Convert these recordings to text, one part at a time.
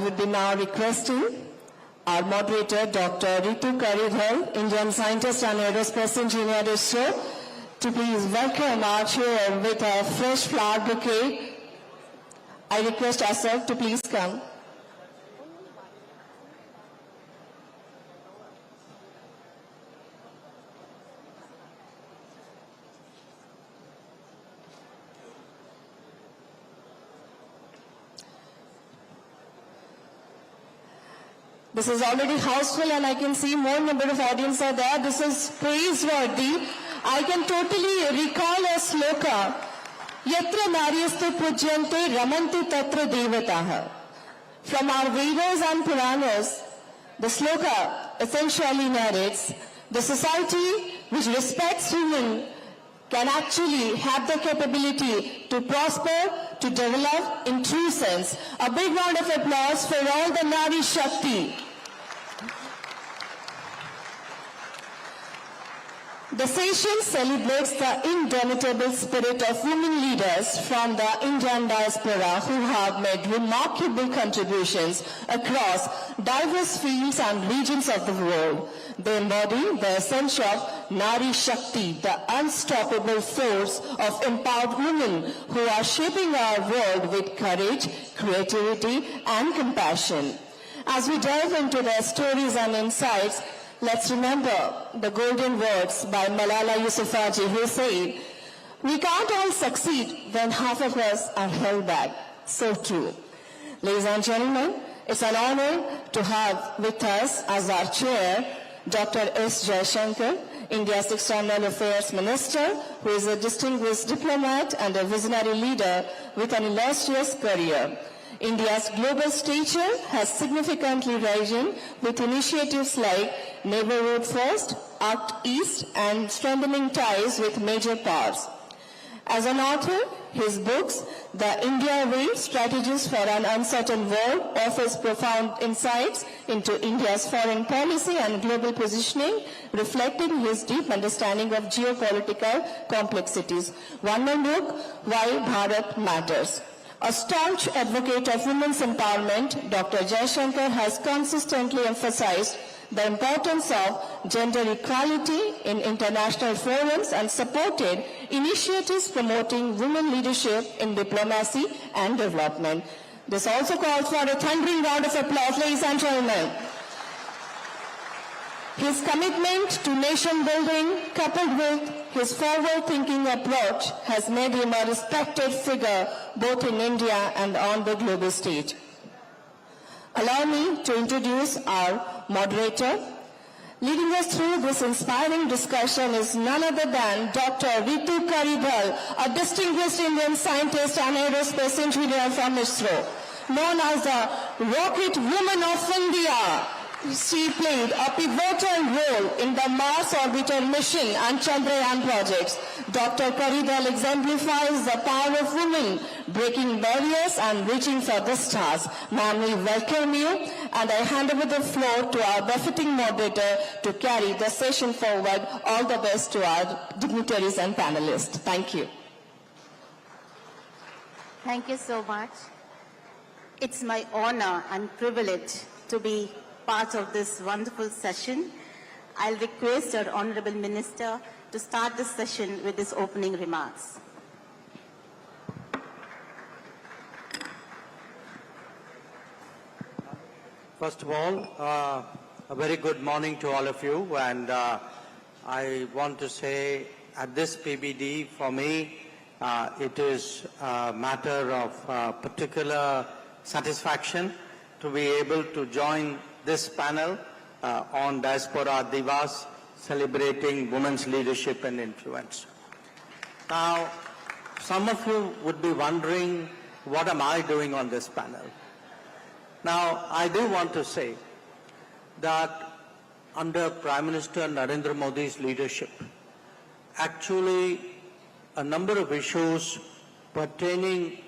would be now requesting our moderator, Dr. Ritu Karidhar, Indian scientist and aerospace engineer at ISRO, to please welcome our chair with a fresh flower bouquet. I request ourselves to please come. This is already houseful and I can see more number of audience are there. This is praiseworthy. I can totally recall a sloka. Yatra naryastu pujyante ramanti tatra devataha. From our Vedas and Puranas, the sloka essentially narrates the society which respects women can actually have the capability to prosper, to develop in true sense. A big round of applause for all the Nari Shakti. The session celebrates the indomitable spirit of women leaders from the Indian diaspora who have made remarkable contributions across diverse fields and regions of the world. They embody the essence of Nari Shakti, the unstoppable force of empowered women who are shaping our world with courage, creativity, and compassion. As we delve into their stories and insights, let's remember the golden words by Malala Yousafzai who said, "We can't all succeed when half of us are held back." So true. Ladies and gentlemen, it's an honor to have with us as our chair, Dr. S. Jaishankar, India's External Affairs Minister, who is a distinguished diplomat and a visionary leader with an illustrious career. India's global stature has significantly risen with initiatives like Neighborhood First, Act East, and strengthening ties with major powers. As an author, his books, The India Way, Strategies for an Uncertain World, offers profound insights into India's foreign policy and global positioning, reflecting his deep understanding of geopolitical complexities. One more book, Why Bharat Matters. A staunch advocate of women's empowerment, Dr. Jaishankar has consistently emphasized the importance of gender equality in international forums and supported initiatives promoting women leadership in diplomacy and development. This also calls for a thundering round of applause, ladies and gentlemen. His commitment to nation building, coupled with his forward-thinking approach, has made him a respected figure both in India and on the global stage. Allow me to introduce our moderator. Leading us through this inspiring discussion is none other than Dr. Ritu Karidhar, a distinguished Indian scientist and aerospace engineer from ISRO. Known as the Rocket Woman of India, she played a pivotal role in the Mars Orbiter mission and Chandrayaan projects. Dr. Karidhar exemplifies the power of women, breaking barriers and reaching for the stars. Ma'am, we welcome you, and I hand over the floor to our befitting moderator to carry the session forward. All the best to our dignitaries and panelists. Thank you. Thank you so much. It's my honor and privilege to be part of this wonderful session. I'll request our Honorable Minister to start this session with his opening remarks. First of all, a very good morning to all of you, and I want to say at this PBD, for me, it is a matter of particular satisfaction to be able to join this panel on Diaspora Divas, celebrating women's leadership and influence. Now, some of you would be wondering, what am I doing on this panel? Now, I do want to say that under Prime Minister Narendra Modi's leadership, actually a number of issues pertaining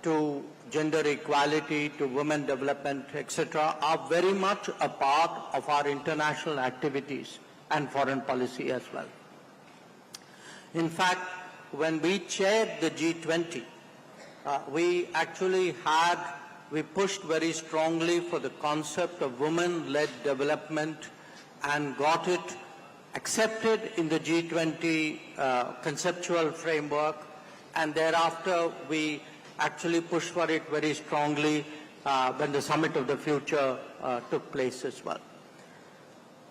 to gender equality, to women development, etc., are very much a part of our international activities and foreign policy as well. In fact, when we chaired the G20, we actually had we pushed very strongly for the concept of women-led development and got it accepted in the G20 conceptual framework, and thereafter we actually pushed for it very strongly when the Summit of the Future took place as well.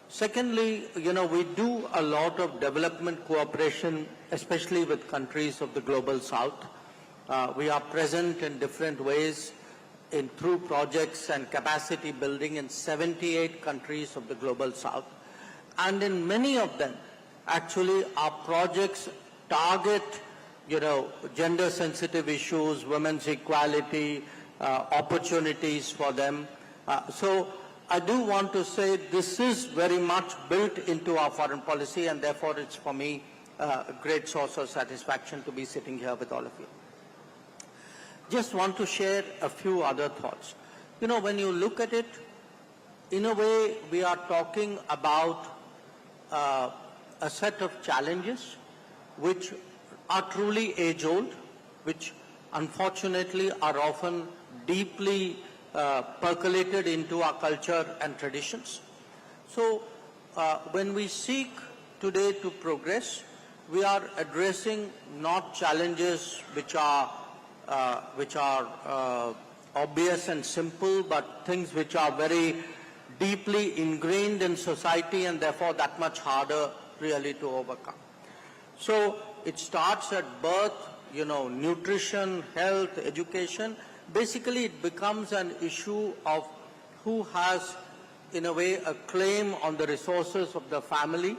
Secondly, we do a lot of development cooperation, especially with countries of the Global South. We are present in different ways through projects and capacity building in 78 countries of the Global South. And in many of them, actually, our projects target, gender-sensitive issues, women's equality, opportunities for them. So I do want to say this is very much built into our foreign policy, and therefore it's for me a great source of satisfaction to be sitting here with all of you. Just want to share a few other thoughts. When you look at it, in a way, we are talking about a set of challenges which are truly age-old, which unfortunately are often deeply percolated into our culture and traditions. So when we seek today to progress, we are addressing not challenges which are obvious and simple, but things which are very deeply ingrained in society and therefore that much harder really to overcome. So it starts at birth, nutrition, health, education. Basically it becomes an issue of who has, in a way, a claim on the resources of the family,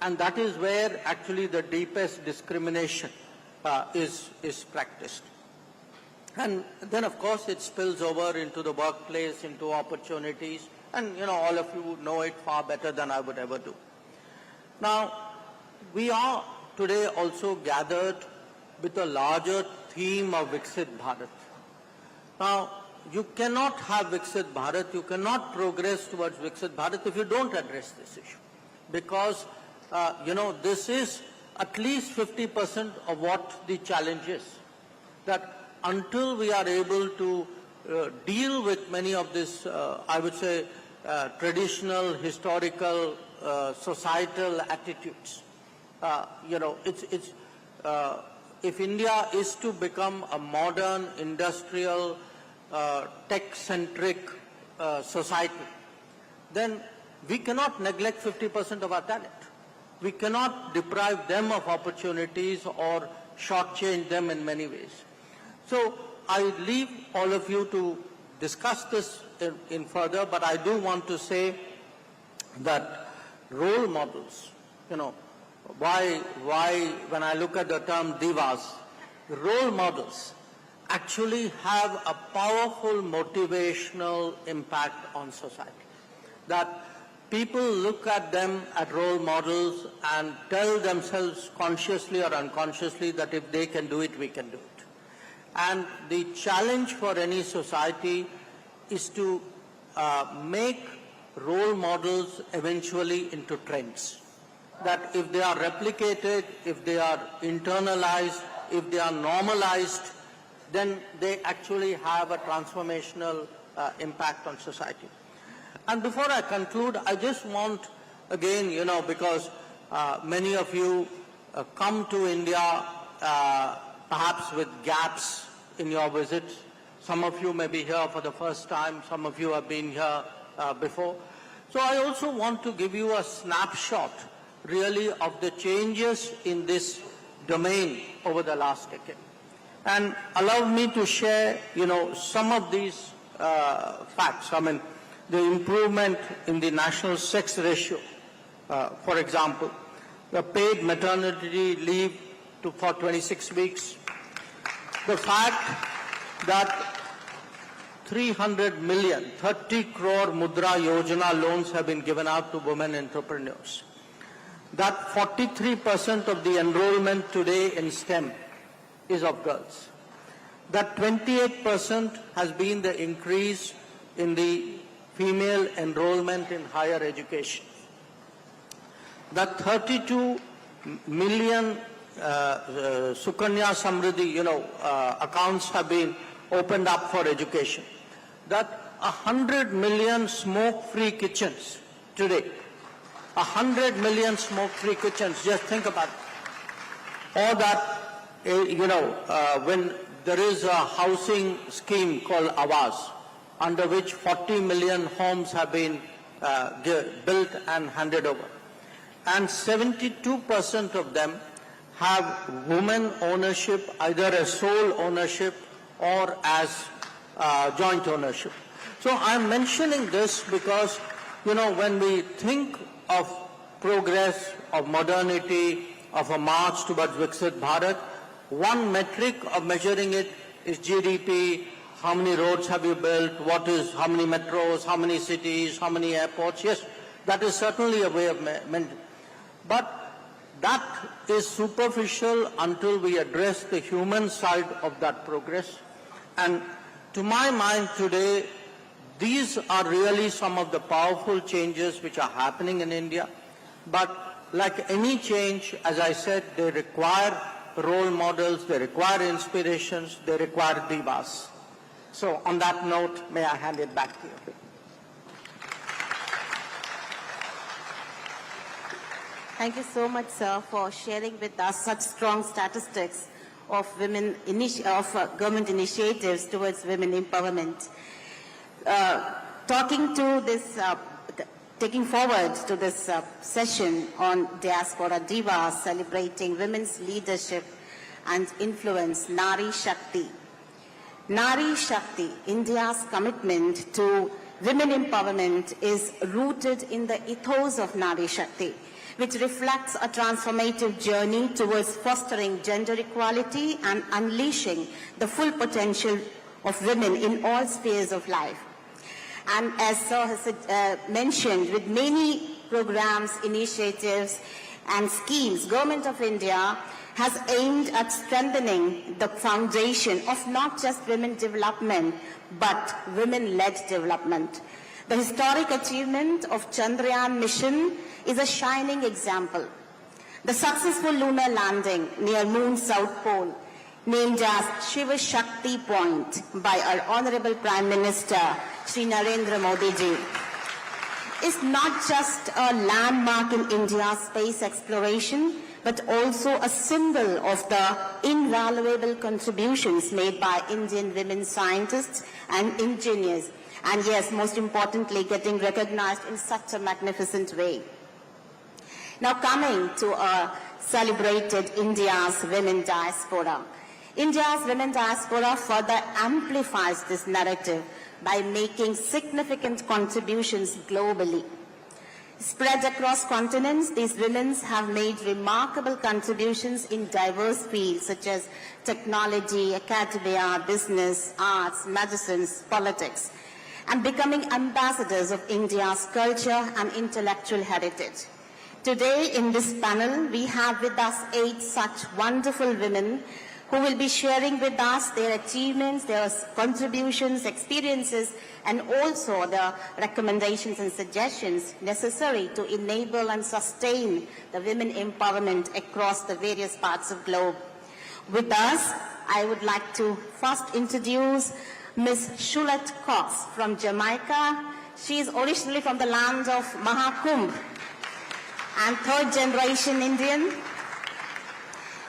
and that is where actually the deepest discrimination is practiced. And then of course it spills over into the workplace, into opportunities, and all of you know it far better than I would ever do. Now, we are today also gathered with a larger theme of Viksit Bharat. Now, you cannot have Viksit Bharat, you cannot progress towards Viksit Bharat if you don't address this issue. Because, this is at least 50% of what the challenge is. That until we are able to deal with many of this, I would say, traditional, historical, societal attitudes. If India is to become a modern, industrial, tech-centric society, then we cannot neglect 50% of our talent. We cannot deprive them of opportunities or shortchange them in many ways. So I leave all of you to discuss this in further, but I do want to say that role models, why when I look at the term divas, role models actually have a powerful motivational impact on society. That people look at them as role models and tell themselves consciously or unconsciously that if they can do it, we can do it. And the challenge for any society is to make role models eventually into trends. That if they are replicated, if they are internalized, if they are normalized, then they actually have a transformational impact on society. And before I conclude, I just want, again, because many of you come to India perhaps with gaps in your visits. Some of you may be here for the first time, some of you have been here before. So I also want to give you a snapshot really of the changes in this domain over the last decade. And allow me to share, some of these facts. I mean, the improvement in the national sex ratio, for example, the paid maternity leave for 26 weeks, the fact that 300 million, 30 crore Mudra Yojana loans have been given out to women entrepreneurs, that 43% of the enrollment today in STEM is of girls, that 28% has been the increase in the female enrollment in higher education, that 32 million Sukanya Samriddhi, accounts have been opened up for education. that 100 million smoke-free kitchens today, 100 million smoke-free kitchens, just think about it. Or that, when there is a housing scheme called Awas, under which 40 million homes have been built and handed over. And 72% of them have women ownership, either as sole ownership or as joint ownership. So I'm mentioning this because, when we think of progress, of modernity, of a march towards Viksit Bharat, one metric of measuring it is GDP, how many roads have you built, how many metros, how many cities, how many airports. Yes, that is certainly a way of measuring. But that is superficial until we address the human side of that progress. And to my mind today, these are really some of the powerful changes which are happening in India. But like any change, as I said, they require role models, they require inspirations, they require divas. So on that note, may I hand it back to you. Thank you so much, sir, for sharing with us such strong statistics of government initiatives towards women empowerment. Taking forward to this session on Diaspora Divas, celebrating women's leadership and influence, Nari Shakti. Nari Shakti, India's commitment to women empowerment, is rooted in the ethos of Nari Shakti, which reflects a transformative journey towards fostering gender equality and unleashing the full potential of women in all spheres of life. And as Sir has mentioned, with many programs, initiatives and schemes, Government of India has aimed at strengthening the foundation of not just women development, but women-led development. The historic achievement of Chandrayaan mission is a shining example. The successful lunar landing near Moon's South Pole, named as Shiva Shakti Point by our Honorable Prime Minister, Shri Narendra Modi ji, is not just a landmark in India's space exploration, but also a symbol of the invaluable contributions made by Indian women scientists and engineers, and yes, most importantly, getting recognized in such a magnificent way. Now coming to our celebrated India's women diaspora. India's women diaspora further amplifies this narrative by making significant contributions globally. Spread across continents, these women have made remarkable contributions in diverse fields such as technology, academia, business, arts, medicines, politics, and becoming ambassadors of India's culture and intellectual heritage. Today in this panel, we have with us 8 such wonderful women who will be sharing with us their achievements, their contributions, experiences, and also the recommendations and suggestions necessary to enable and sustain the women empowerment across the various parts of the globe. With us, I would like to first introduce Ms. Shulat Cox from Jamaica. She is originally from the land of Mahakumbh and 3rd generation Indian.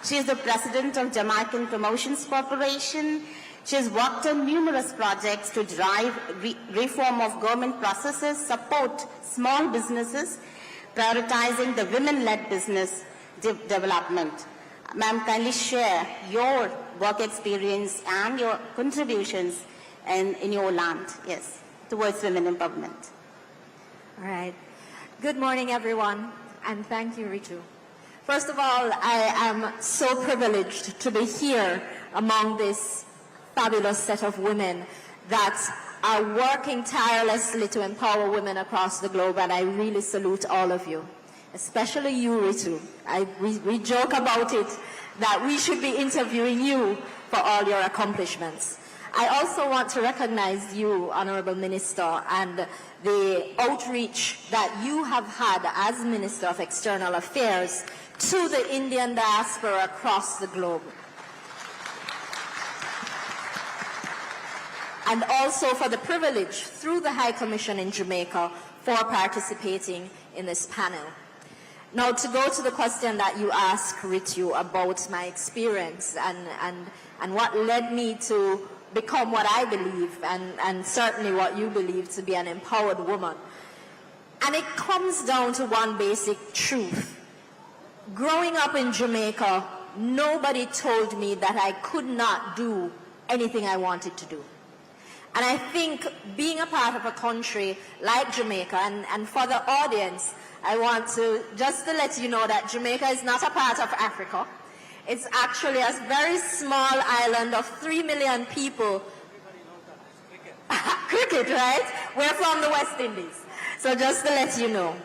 She is the president of Jamaican Promotions Corporation. She has worked on numerous projects to drive reform of government processes, support small businesses, prioritizing the women-led business development. Ma'am, kindly share your work experience and your contributions in your land, yes, towards women empowerment. All right. Good morning, everyone, and thank you, Ritu. First of all, I am so privileged to be here among this fabulous set of women that are working tirelessly to empower women across the globe, and I really salute all of you, especially you, Ritu. We joke about it, that we should be interviewing you for all your accomplishments. I also want to recognize you, Honorable Minister, and the outreach that you have had as Minister of External Affairs to the Indian diaspora across the globe. and also for the privilege through the High Commission in Jamaica for participating in this panel. Now, to go to the question that you asked, Ritu, about my experience and what led me to become what I believe, and certainly what you believe to be an empowered woman. And it comes down to one basic truth. Growing up in Jamaica, nobody told me that I could not do anything I wanted to do. And I think being a part of a country like Jamaica, and for the audience, I want to just to let you know that Jamaica is not a part of Africa. It's actually a very small island of 3 million people. Cricket, right? We're from the West Indies. So just to let you know.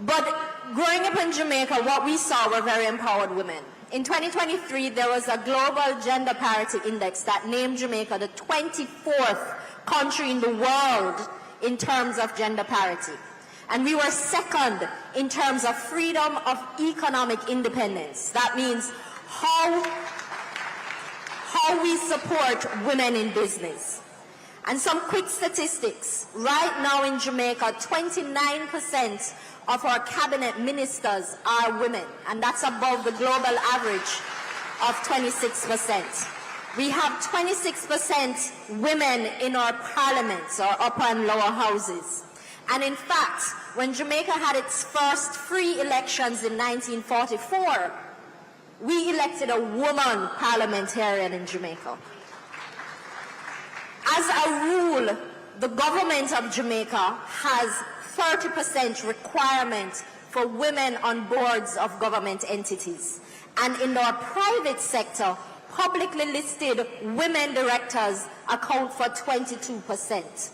But growing up in Jamaica, what we saw were very empowered women. In 2023, there was a global gender parity index that named Jamaica the 24th country in the world in terms of gender parity. And we were second in terms of freedom of economic independence. That means how we support women in business. And some quick statistics. Right now in Jamaica, 29% of our cabinet ministers are women, and that's above the global average of 26%. We have 26% women in our parliaments, or upper and lower houses. And in fact, when Jamaica had its first free elections in 1944, we elected a woman parliamentarian in Jamaica. As a rule, the government of Jamaica has 30% requirement for women on boards of government entities. And in our private sector, publicly listed women directors account for 22%.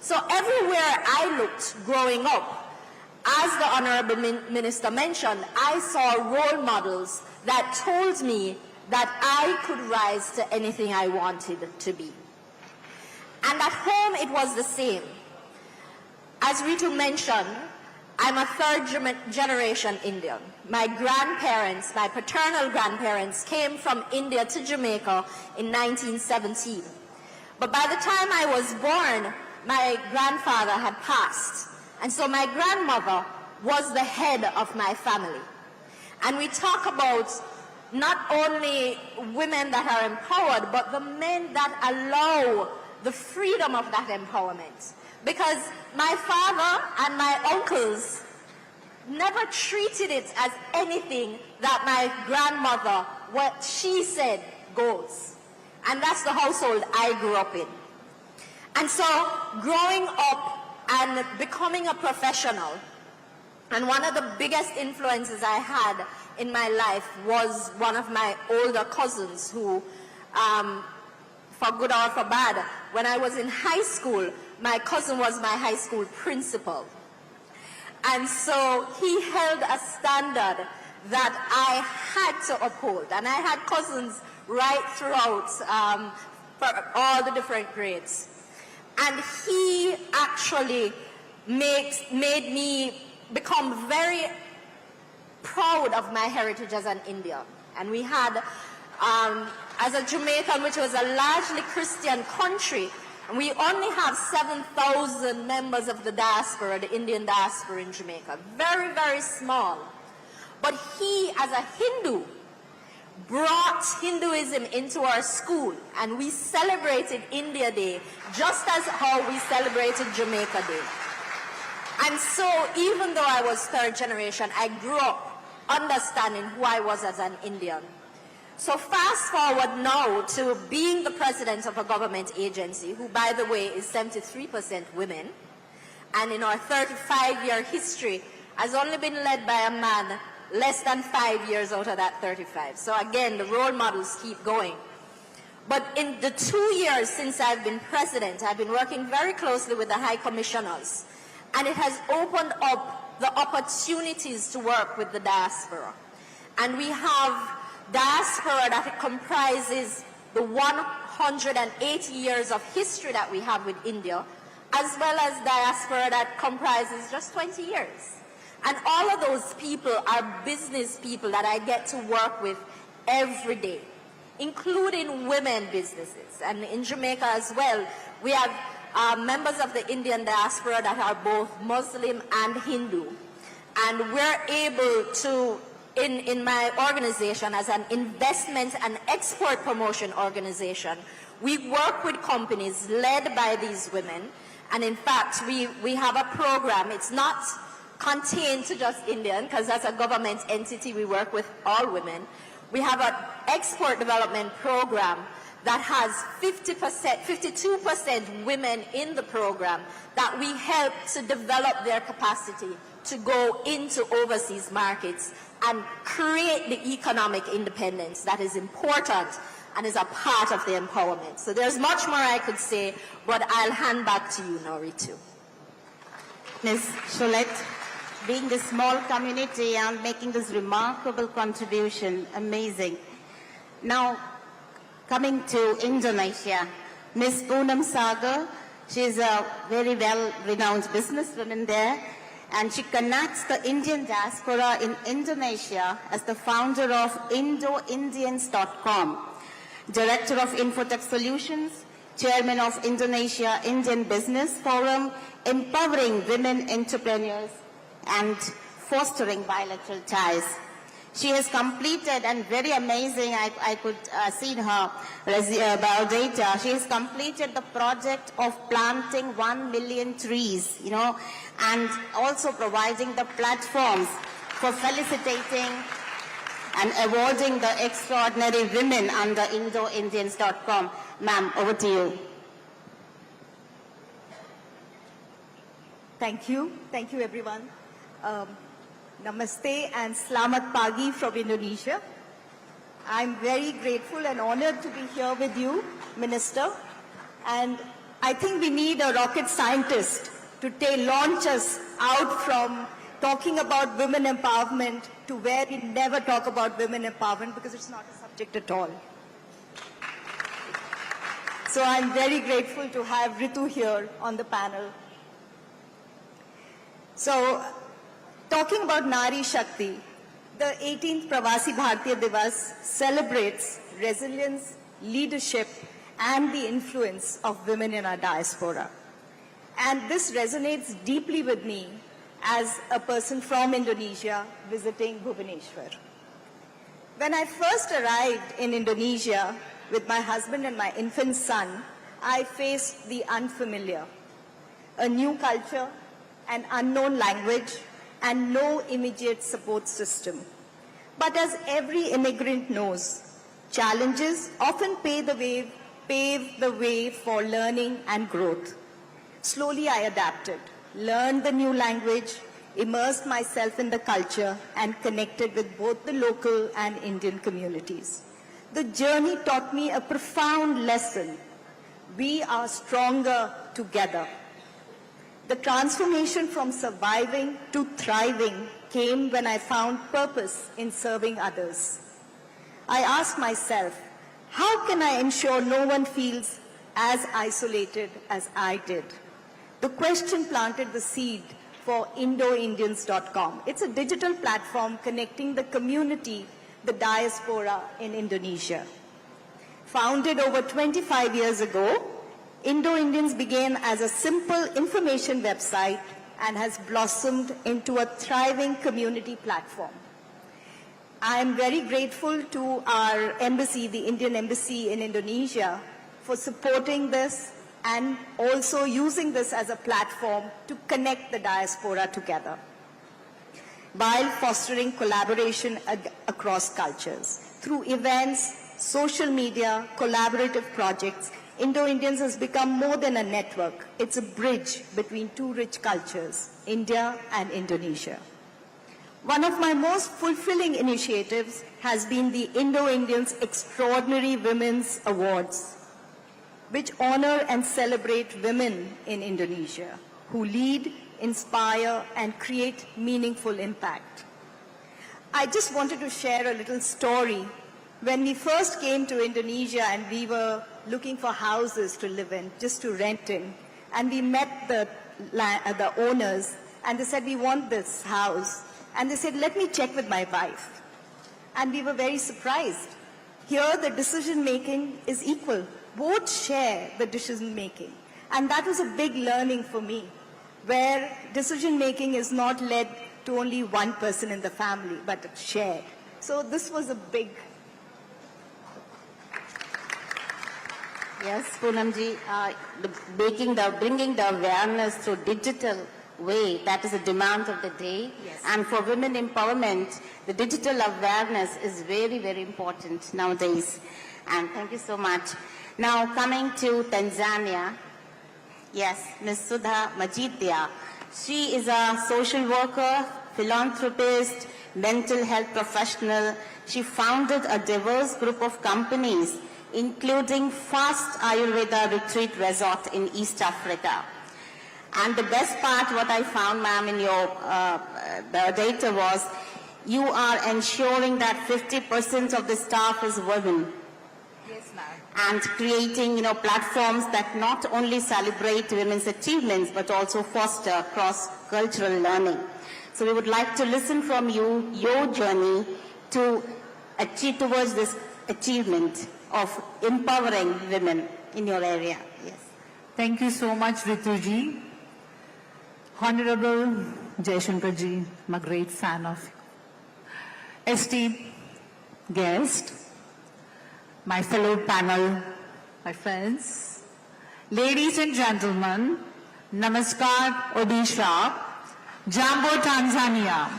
So everywhere I looked growing up, as the Honorable Minister mentioned, I saw role models that told me that I could rise to anything I wanted to be. And at home it was the same. As Ritu mentioned, I'm a third generation Indian. My grandparents, my paternal grandparents, came from India to Jamaica in 1917. But by the time I was born, my grandfather had passed. And so my grandmother was the head of my family. And we talk about not only women that are empowered, but the men that allow the freedom of that empowerment. Because my father and my uncles never treated it as anything that my grandmother, what she said, goes. And that's the household I grew up in. And so growing up and becoming a professional, and one of the biggest influences I had in my life was one of my older cousins who, for good or for bad, when I was in high school, my cousin was my high school principal. And so he held a standard that I had to uphold. And I had cousins right throughout for all the different grades. And he actually made me become very proud of my heritage as an Indian. And we had, as a Jamaican, which was a largely Christian country, and we only have 7,000 members of the diaspora, the Indian diaspora in Jamaica. Very, very small. But he, as a Hindu, brought Hinduism into our school, and we celebrated India Day just as how we celebrated Jamaica Day. And so even though I was third generation, I grew up understanding who I was as an Indian. So fast forward now to being the president of a government agency, who, by the way, is 73% women, and in our 35-year history has only been led by a man less than 5 years out of that 35. So again, the role models keep going. But in the 2 years since I've been president, I've been working very closely with the high commissioners, and it has opened up the opportunities to work with the diaspora. And we have diaspora that comprises the 180 years of history that we have with India, as well as diaspora that comprises just 20 years. And all of those people are business people that I get to work with every day. including women businesses. And in Jamaica as well, we have members of the Indian diaspora that are both Muslim and Hindu. And we're able to, in my organization as an investment and export promotion organization, we work with companies led by these women. And in fact, we have a program. It's not contained to just Indian, because that's a government entity. We work with all women. We have an export development program that has 52% women in the program that we help to develop their capacity to go into overseas markets and create the economic independence that is important and is a part of the empowerment. So there's much more I could say, but I'll hand back to you now, Ritu. Ms. Sholette, being this small community and making this remarkable contribution, amazing. Now, coming to Indonesia, Ms. Poonam Sagar, she's a very well-renowned businesswoman there, and she connects the Indian diaspora in Indonesia as the founder of IndoIndians.com, Director of Infotech Solutions, Chairman of Indonesia Indian Business Forum, empowering women entrepreneurs and fostering bilateral ties. She has completed, and very amazing, I could see in her biodata, she has completed the project of planting 1 million trees, and also providing the platforms for felicitating and awarding the extraordinary women under IndoIndians.com. Ma'am, over to you. Thank you. Thank you, everyone. Namaste and Selamat Pagi from Indonesia. I'm very grateful and honored to be here with you, Minister. And I think we need a rocket scientist to launch us out from talking about women empowerment to where we never talk about women empowerment, because it's not a subject at all. So I'm very grateful to have Ritu here on the panel. So, talking about Nari Shakti, the 18th Pravasi Bharatiya Divas celebrates resilience, leadership, and the influence of women in our diaspora. And this resonates deeply with me as a person from Indonesia visiting Bhubaneswar. When I first arrived in Indonesia with my husband and my infant son, I faced the unfamiliar, a new culture, an unknown language, and no immediate support system. But as every immigrant knows, challenges often pave the way for learning and growth. Slowly I adapted, learned the new language, immersed myself in the culture, and connected with both the local and Indian communities. The journey taught me a profound lesson. We are stronger together. The transformation from surviving to thriving came when I found purpose in serving others. I asked myself, how can I ensure no one feels as isolated as I did? The question planted the seed for IndoIndians.com. It's a digital platform connecting the community, the diaspora in Indonesia. Founded over 25 years ago, Indo-Indians began as a simple information website and has blossomed into a thriving community platform. I am very grateful to our embassy, the Indian Embassy in Indonesia, for supporting this and also using this as a platform to connect the diaspora together, while fostering collaboration across cultures. Through events, social media, collaborative projects, Indo-Indians has become more than a network. It's a bridge between two rich cultures, India and Indonesia. One of my most fulfilling initiatives has been the Indo-Indians Extraordinary Women's Awards, which honor and celebrate women in Indonesia who lead, inspire, and create meaningful impact. I just wanted to share a little story. When we first came to Indonesia and we were looking for houses to live in, just to rent in, and we met the owners, and they said, we want this house. And they said, let me check with my wife. And we were very surprised. Here, the decision making is equal. Both share the decision making. And that was a big learning for me, where decision making is not led to only one person in the family, but shared. So this was a big. Yes, Poonamji, bringing the awareness through digital way, that is a demand of the day. Yes. And for women empowerment, the digital awareness is very, very important nowadays. And thank you so much. Now coming to Tanzania, yes, Ms. Sudha Majidya. She is a social worker, philanthropist, mental health professional. She founded a diverse group of companies, including Fast Ayurveda Retreat Resort in East Africa. And the best part, what I found, ma'am, in your data was, you are ensuring that 50% of the staff is women. Yes, ma'am. And creating, platforms that not only celebrate women's achievements, but also foster cross-cultural learning. So we would like to listen from you, your journey to achieve towards this achievement of empowering women in your area. Yes. Thank you so much, Rituji. Honorable Jaishankar ji, I'm a great fan of you. Esteemed guest, my fellow panel, my friends, ladies and gentlemen, Namaskar, Odisha, Jambo, Tanzania.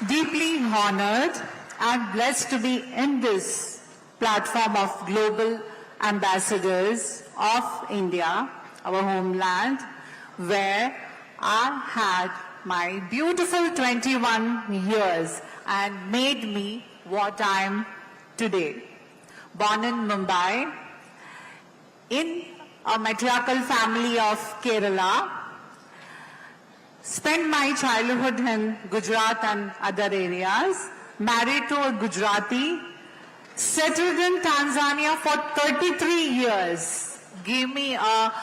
Deeply honored and blessed to be in this platform of global ambassadors of India, our homeland, where I had my beautiful 21 years and made me what I am today. Born in Mumbai, in a matriarchal family of Kerala, spent my childhood in Gujarat and other areas, married to a Gujarati, settled in Tanzania for 33 years, gave me a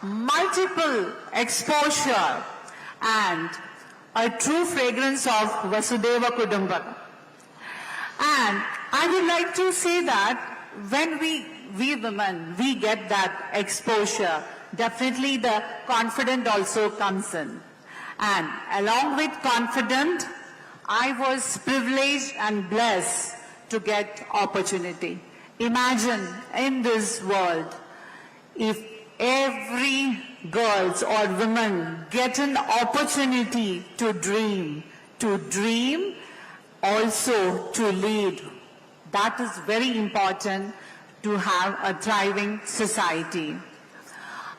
multiple exposure and a true fragrance of Vasudeva Kudumbakam. And I would like to say that when we women, we get that exposure, definitely the confidence also comes in. And along with confidence, I was privileged and blessed to get opportunity. Imagine in this world, if every girls or women get an opportunity to dream also to lead. That is very important to have a thriving society.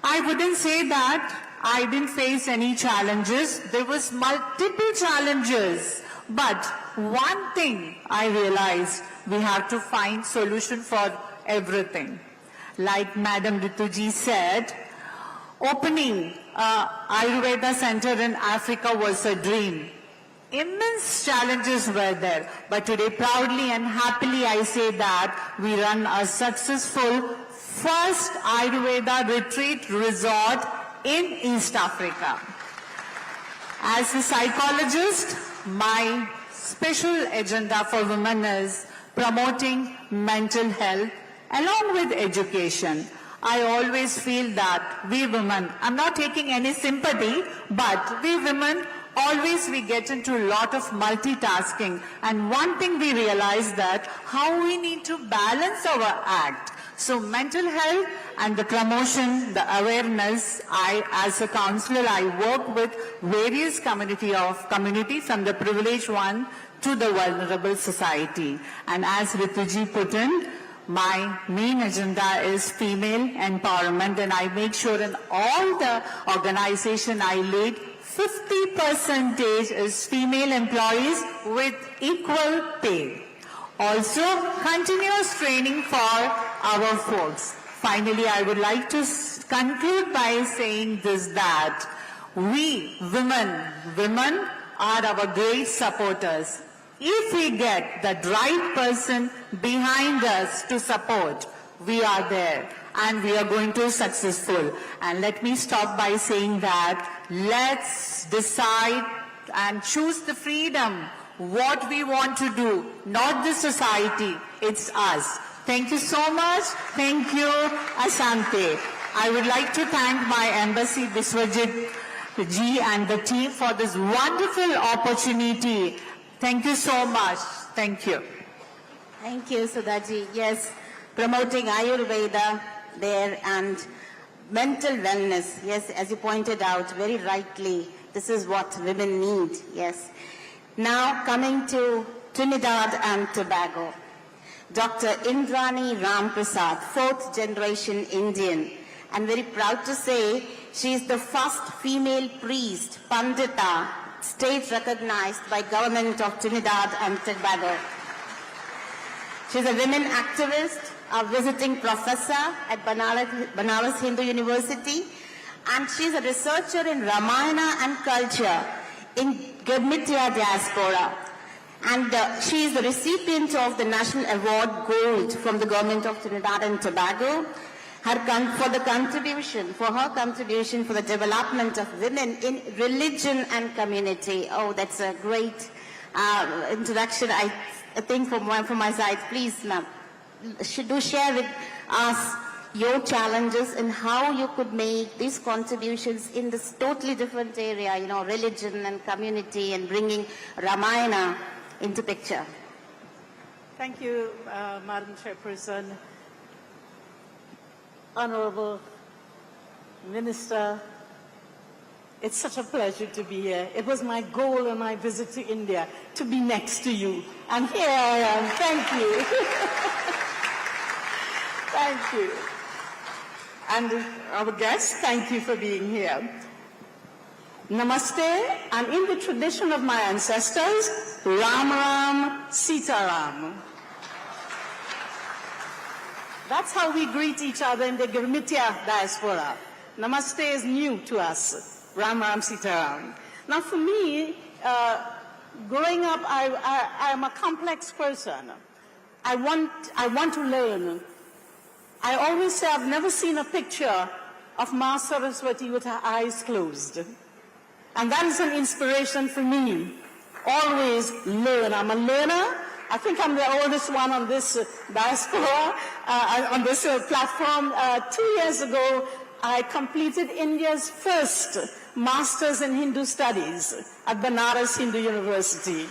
I wouldn't say that I didn't face any challenges. There was multiple challenges. But one thing I realized, we have to find solution for everything. Like Madam Rituji said, opening Ayurveda Center in Africa was a dream. Immense challenges were there, but today proudly and happily I say that we run a successful first Ayurveda retreat resort in East Africa. As a psychologist, my special agenda for women is promoting mental health along with education. I always feel that we women, I'm not taking any sympathy, but we women always we get into a lot of multitasking, and one thing we realize that how we need to balance our act. So mental health and the promotion, the awareness, as a counselor, I work with various community from the privileged one to the vulnerable society. And as Rituji put in, my main agenda is female empowerment, and I make sure in all the organization I lead, 50% is female employees with equal pay. Also, continuous training for our folks. Finally, I would like to conclude by saying this, that we women are our great supporters. If we get the right person behind us to support, we are there and we are going to successful. And let me stop by saying that let's decide and choose the freedom what we want to do, not the society, it's us. Thank you so much. Thank you, Asante. I would like to thank my embassy, Biswajit Ji, and the team for this wonderful opportunity. Thank you so much. Thank you. Thank you, Sudhaji. Yes, promoting Ayurveda there and mental wellness. Yes, as you pointed out very rightly, this is what women need. Yes. Now coming to Trinidad and Tobago. Dr. Indrani Ramprasad, fourth generation Indian, and very proud to say she is the first female priest, Pandita, state recognized by government of Trinidad and Tobago. She is a women activist, a visiting professor at Banaras Hindu University, and she is a researcher in Ramayana and culture in Gurmitya Diaspora. And she is the recipient of the National Award Gold from the government of Trinidad and Tobago for her contribution for the development of women in religion and community. Oh, that's a great introduction, I think, from my side. Please, ma'am, do share with us your challenges and how you could make these contributions in this totally different area, you know, religion and community, and bringing Ramayana into picture. Thank you, Madam Chairperson. Honorable Minister, it's such a pleasure to be here. It was my goal on my visit to India to be next to you. And here I am. Thank you. Thank you. And our guests, thank you for being here. Namaste, and in the tradition of my ancestors, Ram Ram, Sita Ram. That's how we greet each other in the Gurmitya Diaspora. Namaste is new to us, Ram Ram, Sita Ram. Now for me, growing up, I am a complex person. I want to learn. I always say I've never seen a picture of Ma Saraswati with her eyes closed. And that is an inspiration for me. Always learn. I'm a learner. I think I'm the oldest one on this diaspora, on this platform. 2 years ago, I completed India's first Masters in Hindu Studies at Banaras Hindu University.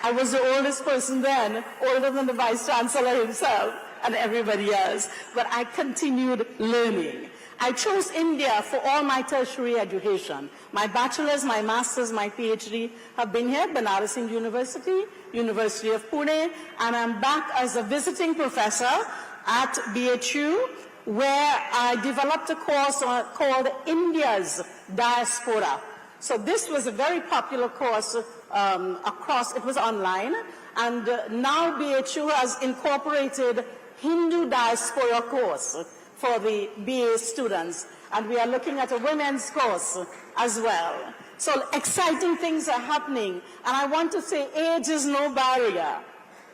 I was the oldest person then, older than the Vice Chancellor himself and everybody else, but I continued learning. I chose India for all my tertiary education. My bachelor's, my master's, my PhD have been here, Banaras Hindu University, University of Pune, and I'm back as a visiting professor at BHU, where I developed a course called India's Diaspora. So this was a very popular course it was online, and now BHU has incorporated Hindu Diaspora course for the BA students, and we are looking at a women's course as well. So exciting things are happening, and I want to say age is no barrier.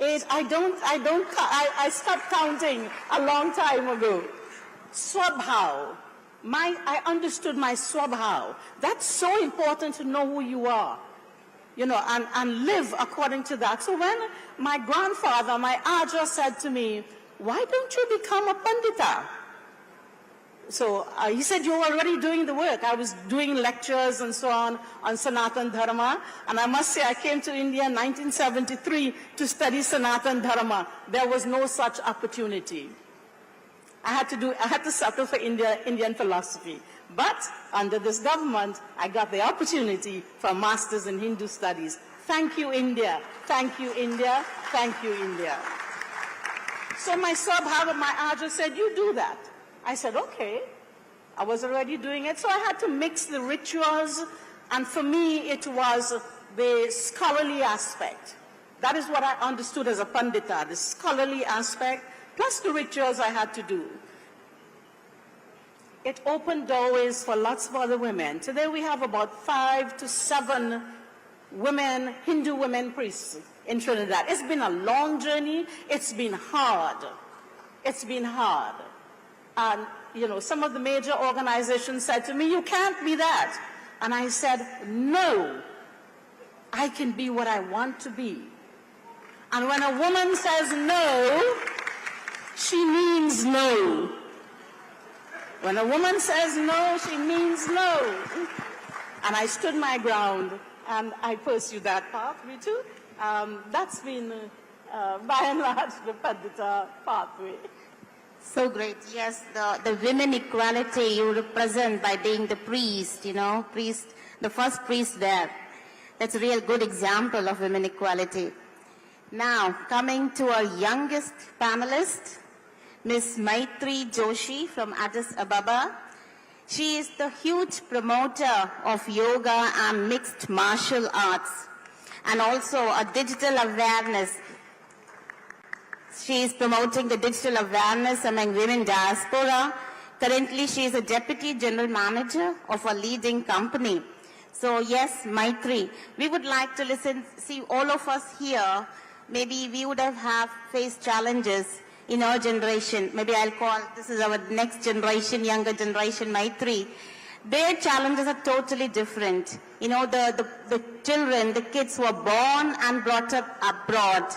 Age, I stopped counting a long time ago. Swabhav, I understood my swabhav. That's so important to know who you are, you know, and live according to that. So when my grandfather, my Aja, said to me, why don't you become a Pandita? So he said, you're already doing the work. I was doing lectures and so on Sanatan Dharma. And I must say, I came to India in 1973 to study Sanatan Dharma. There was no such opportunity. I had to settle for Indian philosophy. But under this government, I got the opportunity for a master's in Hindu studies. Thank you, India. Thank you, India. Thank you, India. So my Swabhava, my Aja said, you do that. I said, okay. I was already doing it, so I had to mix the rituals, and for me it was the scholarly aspect. That is what I understood as a Pandita, the scholarly aspect, plus the rituals I had to do. It opened doorways for lots of other women. Today we have about 5 to 7 women, Hindu women priests in Trinidad. It's been a long journey. It's been hard. It's been hard. And, you know, some of the major organizations said to me, you can't be that. And I said, no, I can be what I want to be. And when a woman says no, she means no. When a woman says no, she means no. And I stood my ground, and I pursued that path, Ritu. That's been, by and large, the Pandita pathway. So great. Yes, the women equality you represent by being the priest, the first priest there. That's a real good example of women equality. Now, coming to our youngest panelist, Ms. Maitri Joshi from Addis Ababa. She is the huge promoter of yoga and mixed martial arts, and also a digital awareness. She is promoting the digital awareness among women diaspora. Currently, she is a deputy general manager of a leading company. So yes, Maitri, we would like to listen, see all of us here, maybe we would have faced challenges in our generation. Maybe I'll call, this is our next generation, younger generation, Maitri. Their challenges are totally different. The children, the kids who are born and brought up abroad,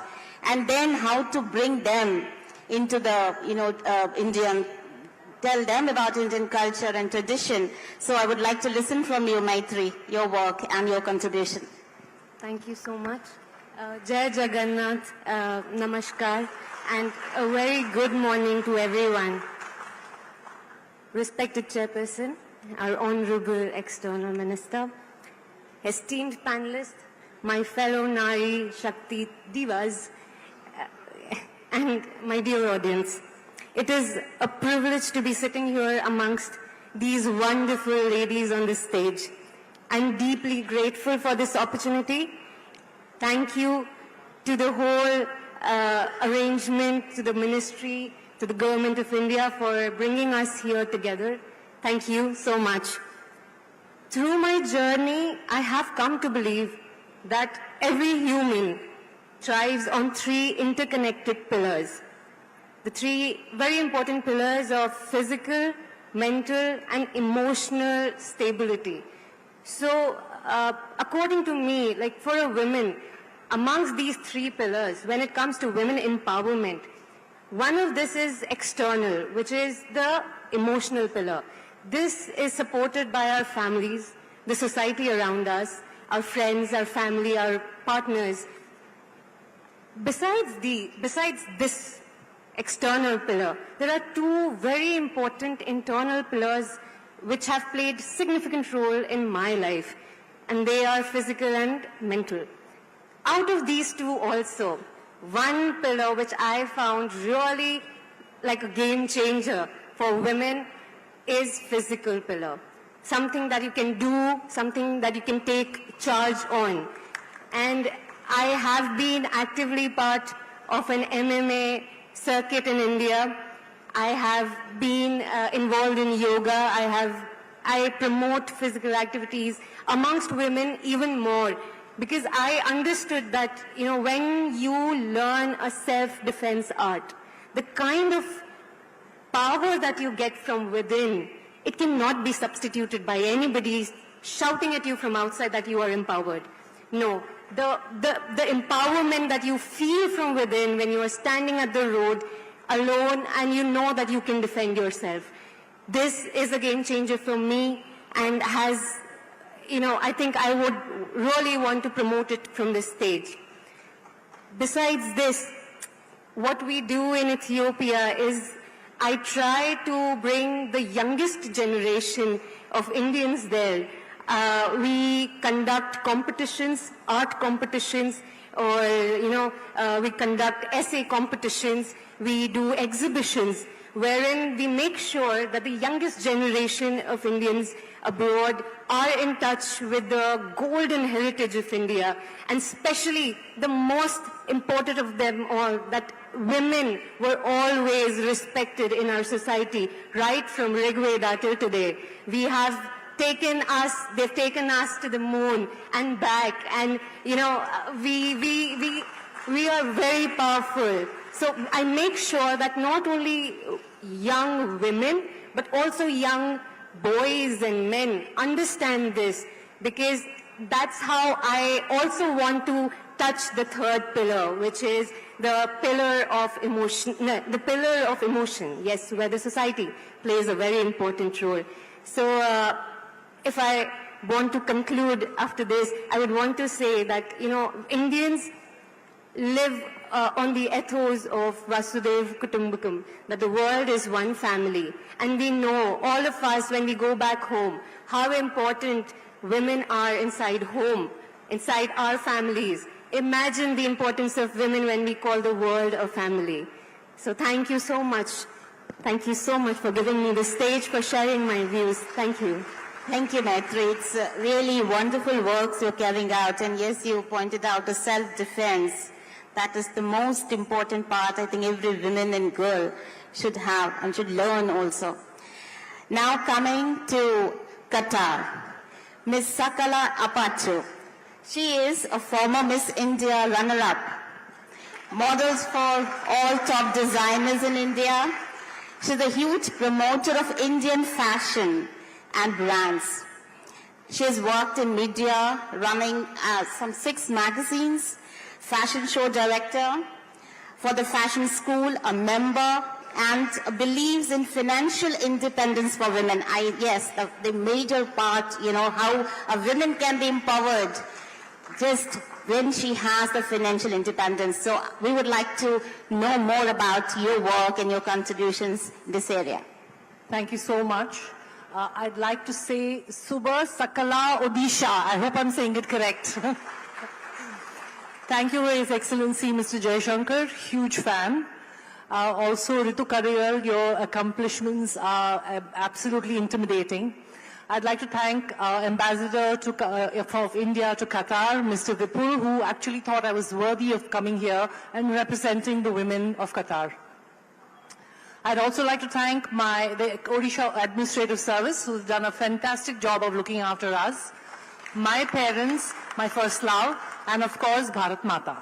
and then how to bring them into the, Indian, tell them about Indian culture and tradition. So I would like to listen from you, Maitri, your work and your contribution. Thank you so much. Jai Jagannath, Namaskar, and a very good morning to everyone. Respected Chairperson, our Honorable External Minister, esteemed panelists, my fellow Nari Shakti Divas, and my dear audience. It is a privilege to be sitting here amongst these wonderful ladies on the stage. I'm deeply grateful for this opportunity. Thank you to the whole arrangement, to the ministry, to the Government of India for bringing us here together. Thank you so much. Through my journey, I have come to believe that every human thrives on three interconnected pillars. The three very important pillars of physical, mental, and emotional stability. So, according to me, like for a woman, amongst these three pillars, when it comes to women empowerment, one of this is external, which is the emotional pillar. This is supported by our families, the society around us, our friends, our family, our partners. Besides this external pillar, there are two very important internal pillars which have played significant role in my life, and they are physical and mental. Out of these two also, one pillar which I found really like a game changer for women is physical pillar. Something that you can do, something that you can take charge on. And I have been actively part of an MMA circuit in India. I have been involved in yoga. I promote physical activities amongst women even more, because I understood that, when you learn a self-defense art, the kind of power that you get from within, it cannot be substituted by anybody shouting at you from outside that you are empowered. No, the empowerment that you feel from within when you are standing at the road alone and you know that you can defend yourself. This is a game changer for me and has, I think I would really want to promote it from this stage. Besides this, what we do in Ethiopia is I try to bring the youngest generation of Indians there. We conduct competitions, art competitions, or, we conduct essay competitions. We do exhibitions wherein we make sure that the youngest generation of Indians abroad are in touch with the golden heritage of India, and especially the most important of them all, that women were always respected in our society, right from Rigveda till today. They've taken us to the moon and back, and we are very powerful. So I make sure that not only young women, but also young boys and men understand this, because that's how I also want to touch the third pillar, which is the pillar of emotion, the pillar of emotion, yes, where the society plays a very important role. So if I want to conclude after this, I would want to say that, Indians live on the ethos of Vasudev Kutumbakam, that the world is one family. And we know, all of us, when we go back home, how important women are inside home, inside our families. Imagine the importance of women when we call the world a family. So thank you so much. Thank you so much for giving me the stage, for sharing my views. Thank you. Thank you, Maitri. It's really wonderful works you're carrying out. And yes, you pointed out the self-defense. That is the most important part I think every woman and girl should have and should learn also. Now coming to Qatar, Miss Sakala Apachu. She is a former Miss India runner-up, models for all top designers in India. She's a huge promoter of Indian fashion and brands. She has worked in media, running some 6 magazines, fashion show director for the fashion school, a member, and believes in financial independence for women. Yes, the major part, how a woman can be empowered just when she has the financial independence. So we would like to know more about your work and your contributions in this area. Thank you so much. I'd like to say Subha Sakala Odisha. I hope I'm saying it correct. Thank you, His Excellency Mr. Jaishankar, huge fan. Also, Ritu Kariyar, your accomplishments are absolutely intimidating. I'd like to thank Ambassador of India to Qatar, Mr. Vipul, who actually thought I was worthy of coming here and representing the women of Qatar. I'd also like to thank the Odisha Administrative Service, who's done a fantastic job of looking after us, my parents, my first love, and of course, Bharat Mata.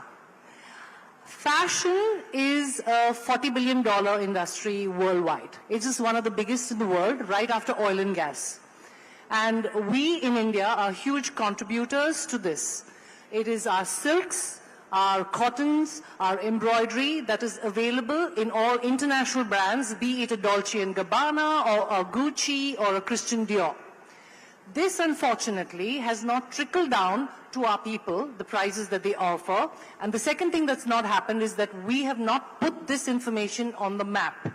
Fashion is a $40 billion industry worldwide. It is one of the biggest in the world, right after oil and gas. And we in India are huge contributors to this. It is our silks, our cottons, our embroidery that is available in all international brands, be it a Dolce & Gabbana or a Gucci or a Christian Dior. This, unfortunately, has not trickled down to our people, the prices that they offer. And the second thing that's not happened is that we have not put this information on the map.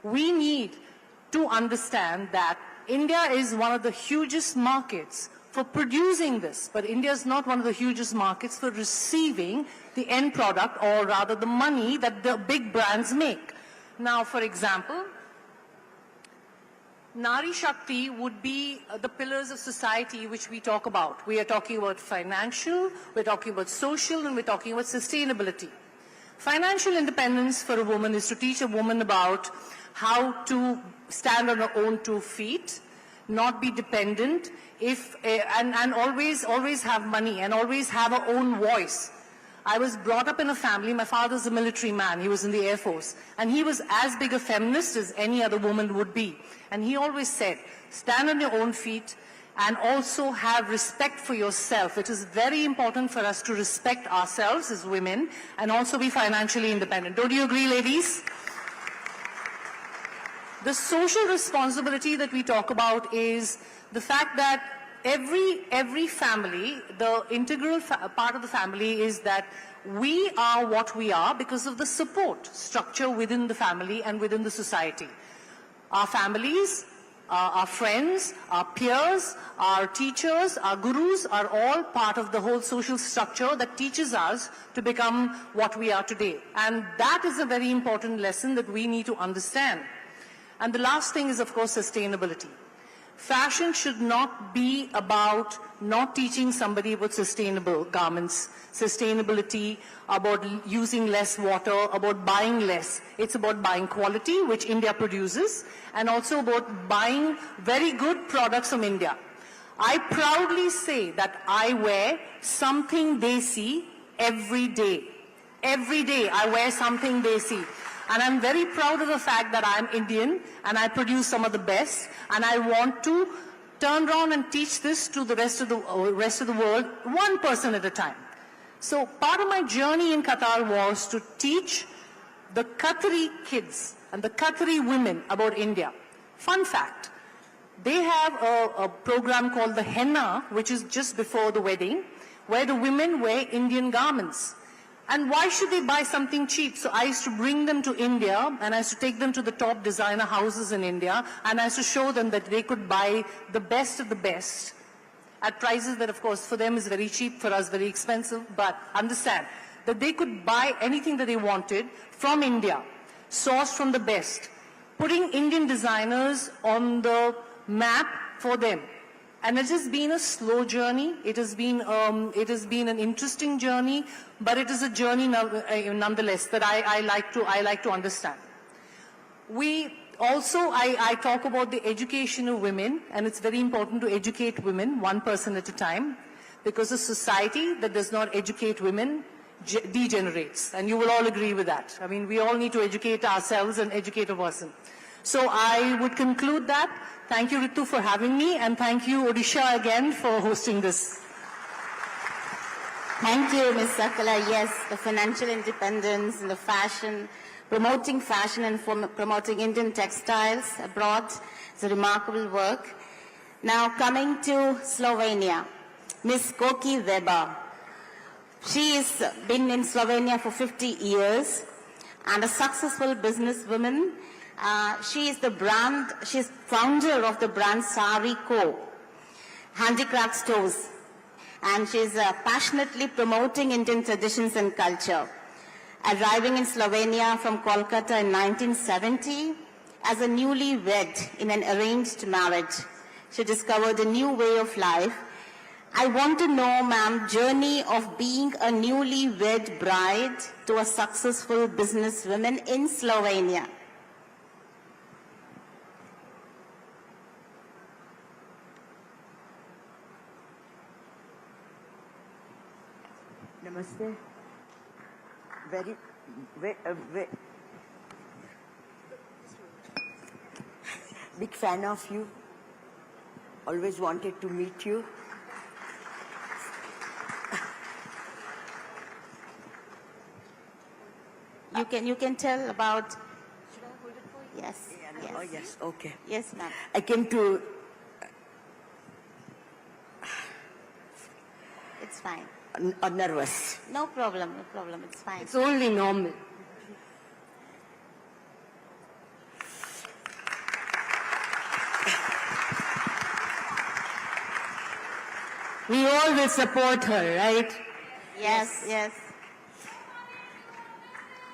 We need to understand that India is one of the hugest markets for producing this, but India is not one of the hugest markets for receiving the end product, or rather the money that the big brands make. Now, for example, Nari Shakti would be the pillars of society which we talk about. We are talking about financial, we're talking about social, and we're talking about sustainability. Financial independence for a woman is to teach a woman about how to stand on her own 2 feet, not be dependent, and always have money and always have her own voice. I was brought up in a family, my father's a military man, he was in the Air Force, and he was as big a feminist as any other woman would be. And he always said, stand on your own feet and also have respect for yourself. It is very important for us to respect ourselves as women and also be financially independent. Don't you agree, ladies? The social responsibility that we talk about is the fact that every family, the integral part of the family is that we are what we are because of the support structure within the family and within the society. Our families, our friends, our peers, our teachers, our gurus are all part of the whole social structure that teaches us to become what we are today. And that is a very important lesson that we need to understand. And the last thing is, of course, sustainability. Fashion should not be about not teaching somebody about sustainable garments, sustainability, about using less water, about buying less. It's about buying quality, which India produces, and also about buying very good products from India. I proudly say that I wear something desi every day. Every day I wear something desi. And I'm very proud of the fact that I'm Indian and I produce some of the best, and I want to turn around and teach this to the rest of the world, one person at a time. So part of my journey in Qatar was to teach the Qatari kids and the Qatari women about India. Fun fact, they have a program called the Henna, which is just before the wedding, where the women wear Indian garments. And why should they buy something cheap? So I used to bring them to India, and I used to take them to the top designer houses in India, and I used to show them that they could buy the best of the best at prices that, of course, for them is very cheap, for us very expensive, but understand that they could buy anything that they wanted from India, sourced from the best, putting Indian designers on the map for them. And it has been a slow journey. It has been an interesting journey, but it is a journey nonetheless that I like to understand. I talk about the education of women, and it's very important to educate women, one person at a time, because a society that does not educate women degenerates, and you will all agree with that. I mean, we all need to educate ourselves and educate a person. So I would conclude that. Thank you, Ritu, for having me, and thank you, Odisha, again for hosting this. Thank you, Ms. Sakala. Yes, the financial independence and the fashion, promoting fashion and promoting Indian textiles abroad is a remarkable work. Now coming to Slovenia, Ms. Koki Weber. She has been in Slovenia for 50 years and a successful businesswoman. She is founder of the brand Sari Co. handicraft stores, and she is passionately promoting Indian traditions and culture. Arriving in Slovenia from Kolkata in 1970 as a newlywed in an arranged marriage, she discovered a new way of life. I want to know, ma'am, journey of being a newlywed bride to a successful businesswoman in Slovenia. Namaste. Very big fan of you. Always wanted to meet you. You can tell about. Should I hold it for you? Yes. Yes. Oh yes. Okay. Yes, ma'am. I came to. It's fine. Nervous. No problem. No problem. It's fine. It's only normal. We all will support her, right? Yes, yes.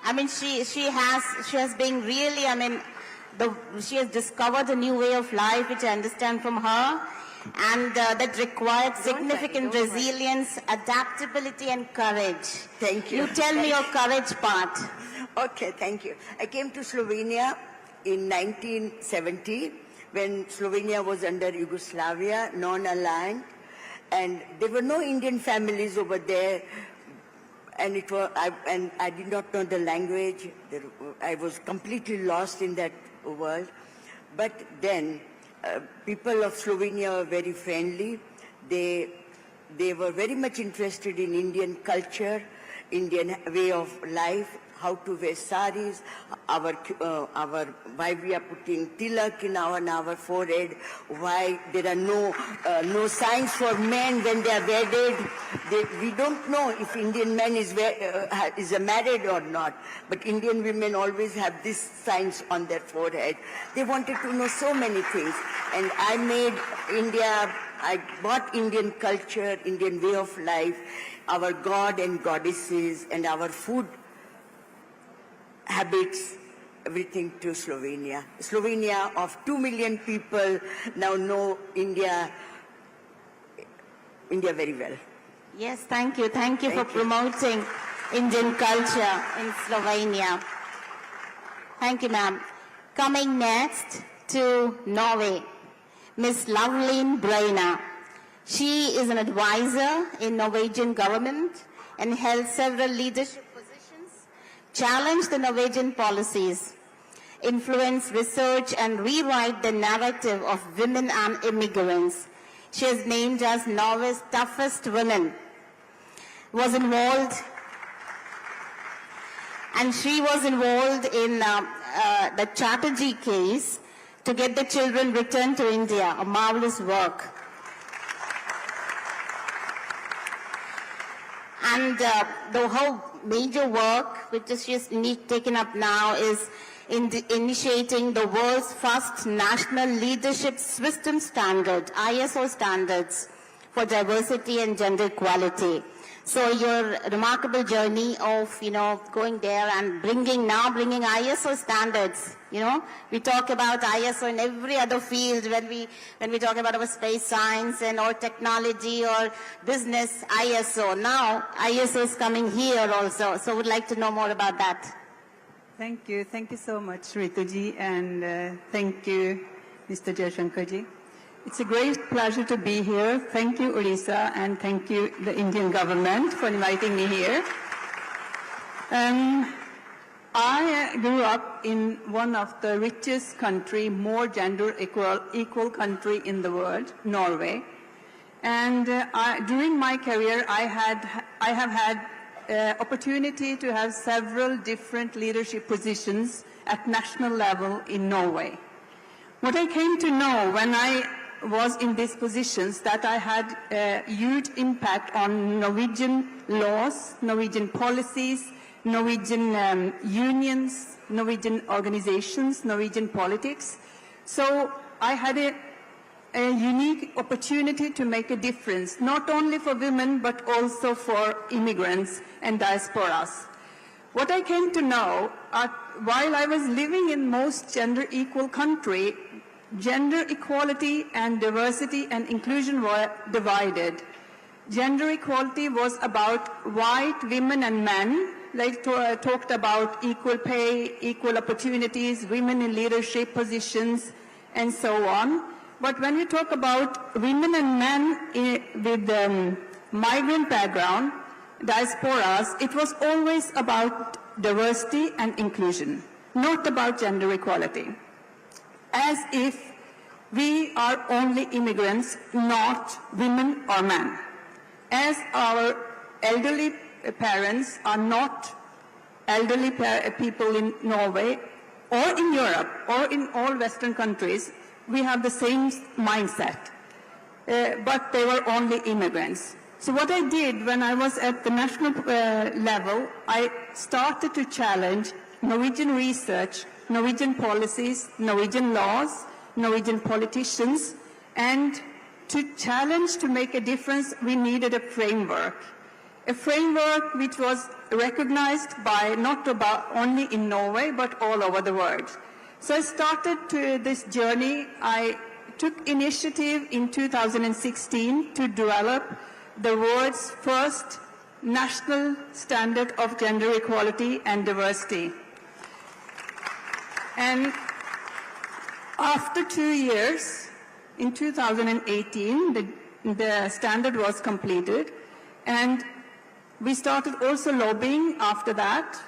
I mean, she has been really, I mean, she has discovered a new way of life, which I understand from her, and that required significant resilience, adaptability, and courage. Thank you. You tell me your courage part. Okay, thank you. I came to Slovenia in 1970 when Slovenia was under Yugoslavia, non-aligned, and there were no Indian families over there. And I did not know the language. I was completely lost in that world. But then, people of Slovenia were very friendly. They were very much interested in Indian culture, Indian way of life, how to wear saris, why we are putting tilak in our forehead, why there are no signs for men when they are wedded. We don't know if Indian man is married or not, but Indian women always have these signs on their forehead. They wanted to know so many things, and I made India. I brought Indian culture, Indian way of life, our god and goddesses, and our food habits, everything to Slovenia. Slovenia of 2 million people now know India very well. Yes, thank you. Thank you for promoting Indian culture in Slovenia. Thank you, ma'am. Coming next to Norway, Ms. Loveline Breina. She is an advisor in Norwegian government and held several leadership positions, challenged the Norwegian policies. influence, research, and rewrite the narrative of women and immigrants. She is named as Norway's toughest woman. Was involved, and she was involved in the Chatterjee case to get the children returned to India, a marvelous work. And the whole major work, which is just taken up now, is initiating the world's first national leadership system standard, ISO standards, for diversity and gender equality. So your remarkable journey of, going there and bringing ISO standards, we talk about ISO in every other field when we talk about our space science and or technology or business, ISO. Now ISO is coming here also. So would like to know more about that. Thank you. Thank you so much, Rituji, and thank you, Mr. Jayashankarji. It's a great pleasure to be here. Thank you, Odisha, and thank you, the Indian government, for inviting me here. I grew up in one of the richest country, more gender equal country in the world, Norway. And during my career, I have had opportunity to have several different leadership positions at national level in Norway. What I came to know when I was in these positions, that I had a huge impact on Norwegian laws, Norwegian policies, Norwegian unions, Norwegian organizations, Norwegian politics. So I had a unique opportunity to make a difference, not only for women, but also for immigrants and diasporas. What I came to know, while I was living in most gender equal country, gender equality and diversity and inclusion were divided. Gender equality was about white women and men, talked about equal pay, equal opportunities, women in leadership positions, and so on. But when we talk about women and men with migrant background, diasporas, it was always about diversity and inclusion, not about gender equality. As if we are only immigrants, not women or men. As our elderly parents are not elderly people in Norway or in Europe or in all Western countries, we have the same mindset, but they were only immigrants. So what I did when I was at the national level, I started to challenge Norwegian research, Norwegian policies, Norwegian laws, Norwegian politicians, and to challenge to make a difference, we needed a framework which was recognized by not about only in Norway, but all over the world. So I started this journey. I took initiative in 2016 to develop the world's first national standard of gender equality and diversity. And after 2 years, in 2018, the standard was completed, and we started also lobbying after that.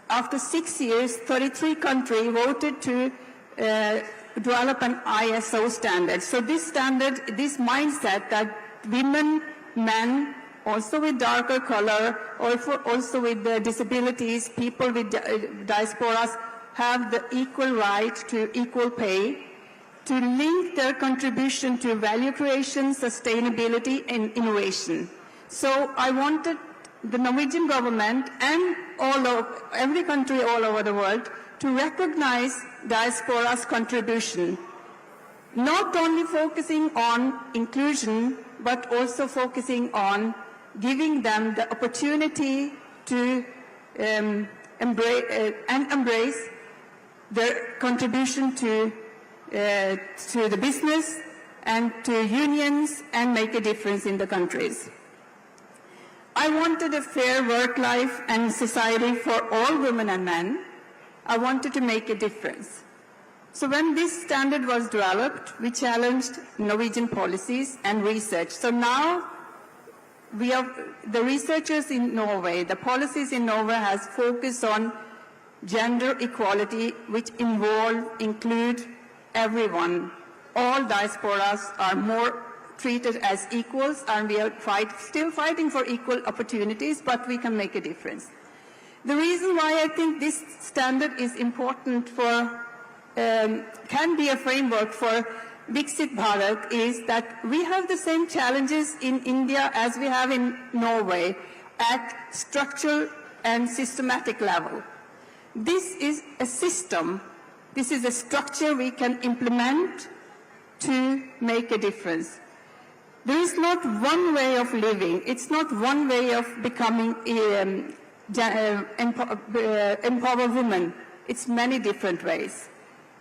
After 6 years, 33 countries voted to develop an ISO standard. So this standard, this mindset that women, men, also with darker color, also with disabilities, people with diasporas, have the equal right to equal pay, to link their contribution to value creation, sustainability, and innovation. So I wanted the Norwegian government and every country all over the world to recognize diaspora's contribution, not only focusing on inclusion, but also focusing on giving them the opportunity to embrace their contribution to the business and to unions and make a difference in the countries. I wanted a fair work life and society for all women and men. I wanted to make a difference. So when this standard was developed, we challenged Norwegian policies and research. So now we have the researchers in Norway, the policies in Norway has focused on gender equality, which include everyone. All diasporas are more treated as equals, and we are still fighting for equal opportunities, but we can make a difference. The reason why I think this standard is important can be a framework for Viksit Bharat is that we have the same challenges in India as we have in Norway at structural and systematic level. This is a system, this is a structure we can implement to make a difference. There is not one way of living, it's not one way of becoming empower women, it's many different ways.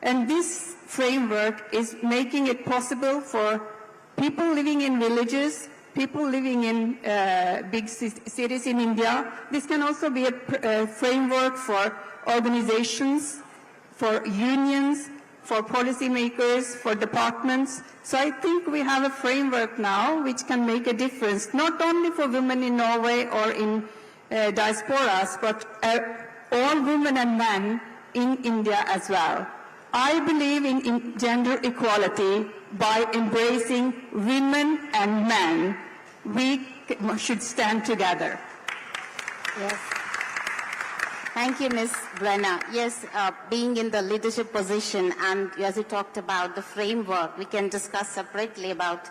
And this framework is making it possible for people living in villages, people living in big cities in India. This can also be a framework for organizations, for unions, for policymakers, for departments. So I think we have a framework now which can make a difference, not only for women in Norway or in diasporas, but all women and men in India as well. I believe in gender equality by embracing women and men. We should stand together. Yes. Thank you, Ms. Brenna. Yes, being in the leadership position, and as you talked about the framework, we can discuss separately about,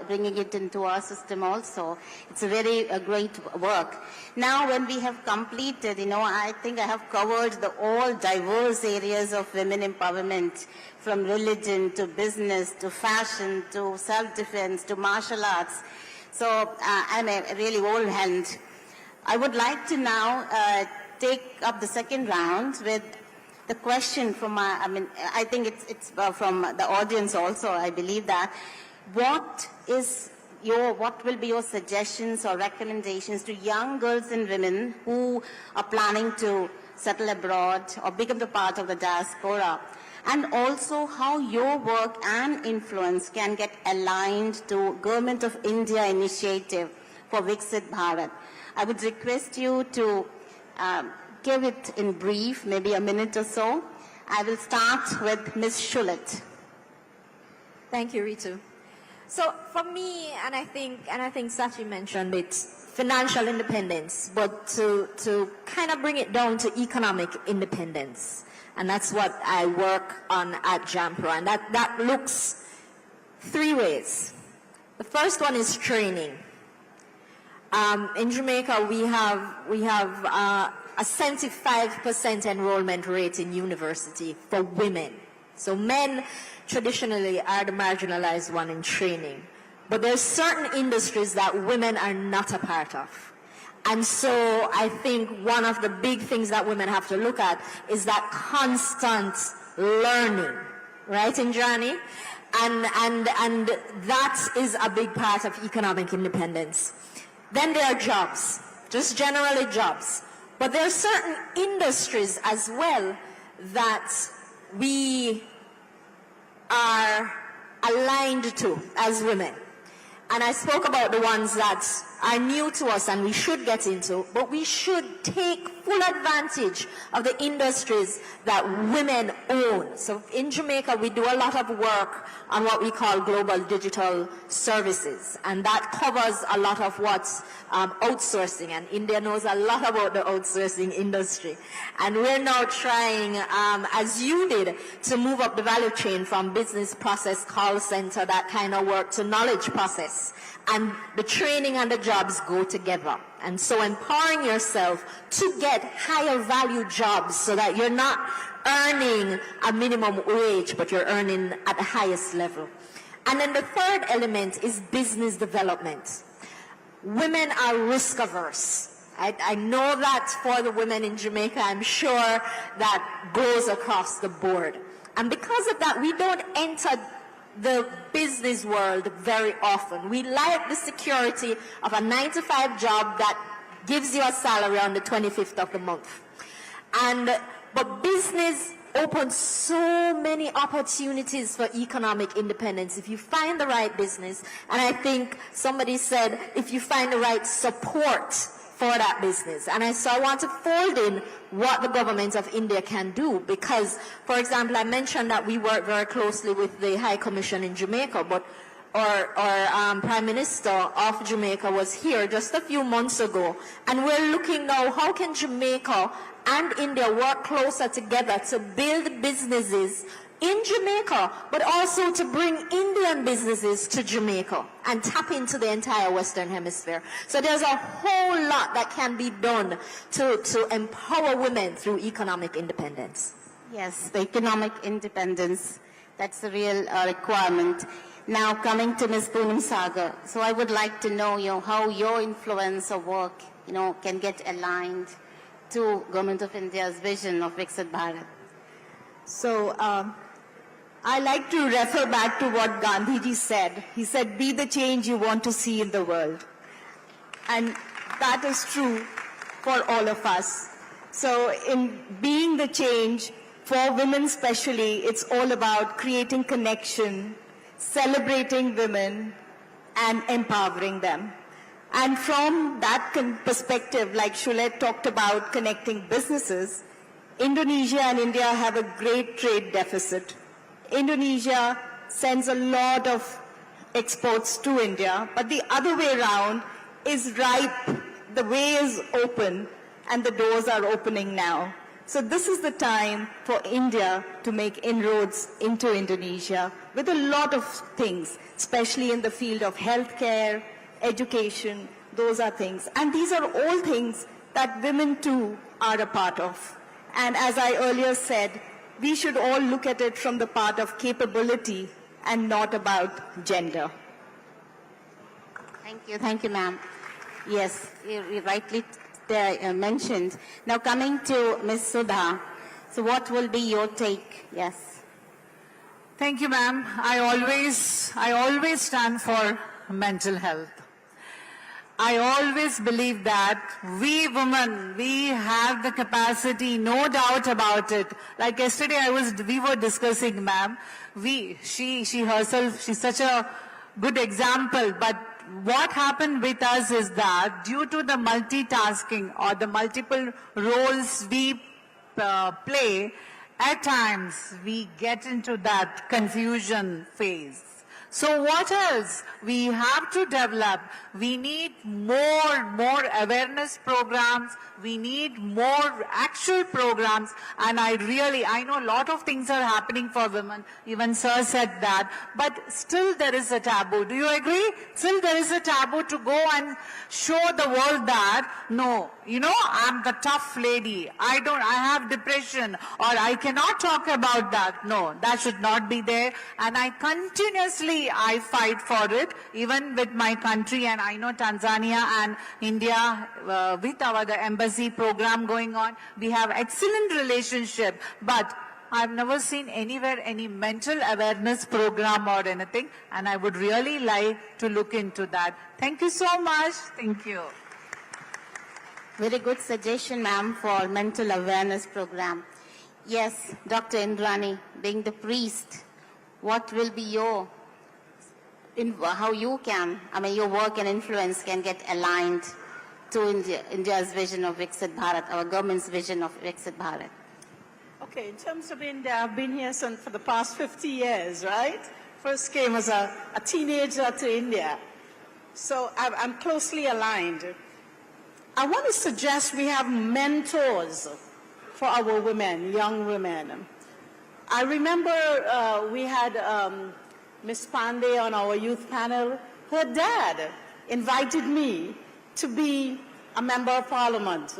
bringing it into our system also. It's a very great work. Now, when we have completed, I think I have covered the all diverse areas of women empowerment, from religion to business to fashion to self-defense to martial arts. So I'm a really old hand. I would like to now take up the second round with the question from I think it's from the audience also, I believe that. What will be your suggestions or recommendations to young girls and women who are planning to settle abroad or become the part of the diaspora? And also how your work and influence can get aligned to Government of India initiative for Viksit Bharat. I would request you to give it in brief, maybe a minute or so. I will start with Ms. Shulit. Thank you, Ritu. So for me, and I think Sachi mentioned it, financial independence, but to kind of bring it down to economic independence. And that's what I work on at Jampra. And that looks three ways. The first one is training. In Jamaica, we have a 75% enrollment rate in university for women. So men traditionally are the marginalized one in training. But there's certain industries that women are not a part of. And so I think one of the big things that women have to look at is that constant learning, right, Indrani? And that is a big part of economic independence. Then there are jobs, just generally jobs. But there are certain industries as well that we are aligned to as women. And I spoke about the ones that are new to us and we should get into, but we should take full advantage of the industries that women own. So in Jamaica, we do a lot of work on what we call global digital services, and that covers a lot of what's outsourcing, and India knows a lot about the outsourcing industry. And we're now trying, as you did, to move up the value chain from business process, call center, that kind of work, to knowledge process. And the training and the jobs go together. And so empowering yourself to get higher value jobs so that you're not earning a minimum wage, but you're earning at the highest level. And then the third element is business development. Women are risk averse. I know that for the women in Jamaica, I'm sure that goes across the board. And because of that, we don't enter the business world very often. We like the security of a 9-to-5 job that gives you a salary on the 25th of the month. But business opens so many opportunities for economic independence if you find the right business. And I think somebody said, if you find the right support for that business. And so I want to fold in what the government of India can do because, for example, I mentioned that we work very closly with the High Commission in Jamaica, but our Prime Minister of Jamaica was here just a few months ago, and we're looking now how can Jamaica and India work closer together to build businesses in Jamaica, but also to bring Indian businesses to Jamaica and tap into the entire Western Hemisphere. So there's a whole lot that can be done to empower women through economic independence. Yes, the economic independence, that's the real requirement. Now coming to Ms. Poonam Sagar, so I would like to know, how your influence or work, can get aligned to Government of India's vision of Viksit Bharat. So I like to refer back to what Gandhiji said. He said, be the change you want to see in the world. And that is true for all of us. So in being the change, for women especially, it's all about creating connection, celebrating women, and empowering them. And from that perspective, like Shulet talked about connecting businesses, Indonesia and India have a great trade deficit. Indonesia sends a lot of exports to India, but the other way around is ripe. The way is open, and the doors are opening now. So this is the time for India to make inroads into Indonesia with a lot of things, especially in the field of healthcare, education. Those are things. And these are all things that women too are a part of. And as I earlier said, we should all look at it from the part of capability and not about gender. Thank you, ma'am. Yes, you rightly mentioned. Now coming to Ms. Sudha, so what will be your take? Yes. Thank you, ma'am. I always stand for mental health. I always believe that we women, we have the capacity, no doubt about it. Like yesterday we were discussing, ma'am, she herself, she's such a good example, but what happened with us is that due to the multitasking or the multiple roles we play, at times we get into that confusion phase. So what else? We have to develop. We need more awareness programs. We need more actual programs. And I know a lot of things are happening for women. Even sir said that. But still there is a taboo. Do you agree? Still there is a taboo to go and show the world that, no, I'm the tough lady. I have depression, or I cannot talk about that. No, that should not be there. And I continuously fight for it, even with my country, and I know Tanzania and India, with the embassy program going on, we have excellent relationship, but I've never seen anywhere any mental awareness program or anything, and I would really like to look into that. Thank you so much. Thank you. Very good suggestion, ma'am, for mental awareness program. Yes, Dr. Indrani, being the priest, what will be your how you can, your work and influence can get aligned to India's vision of Viksit Bharat, our government's vision of Viksit Bharat? Okay, in terms of India, I've been here for the past 50 years, right? First came as a teenager to India. So I'm closely aligned. I want to suggest we have mentors for our women, young women. I remember we had Ms. Pandey on our youth panel. Her dad invited me to be a member of parliament.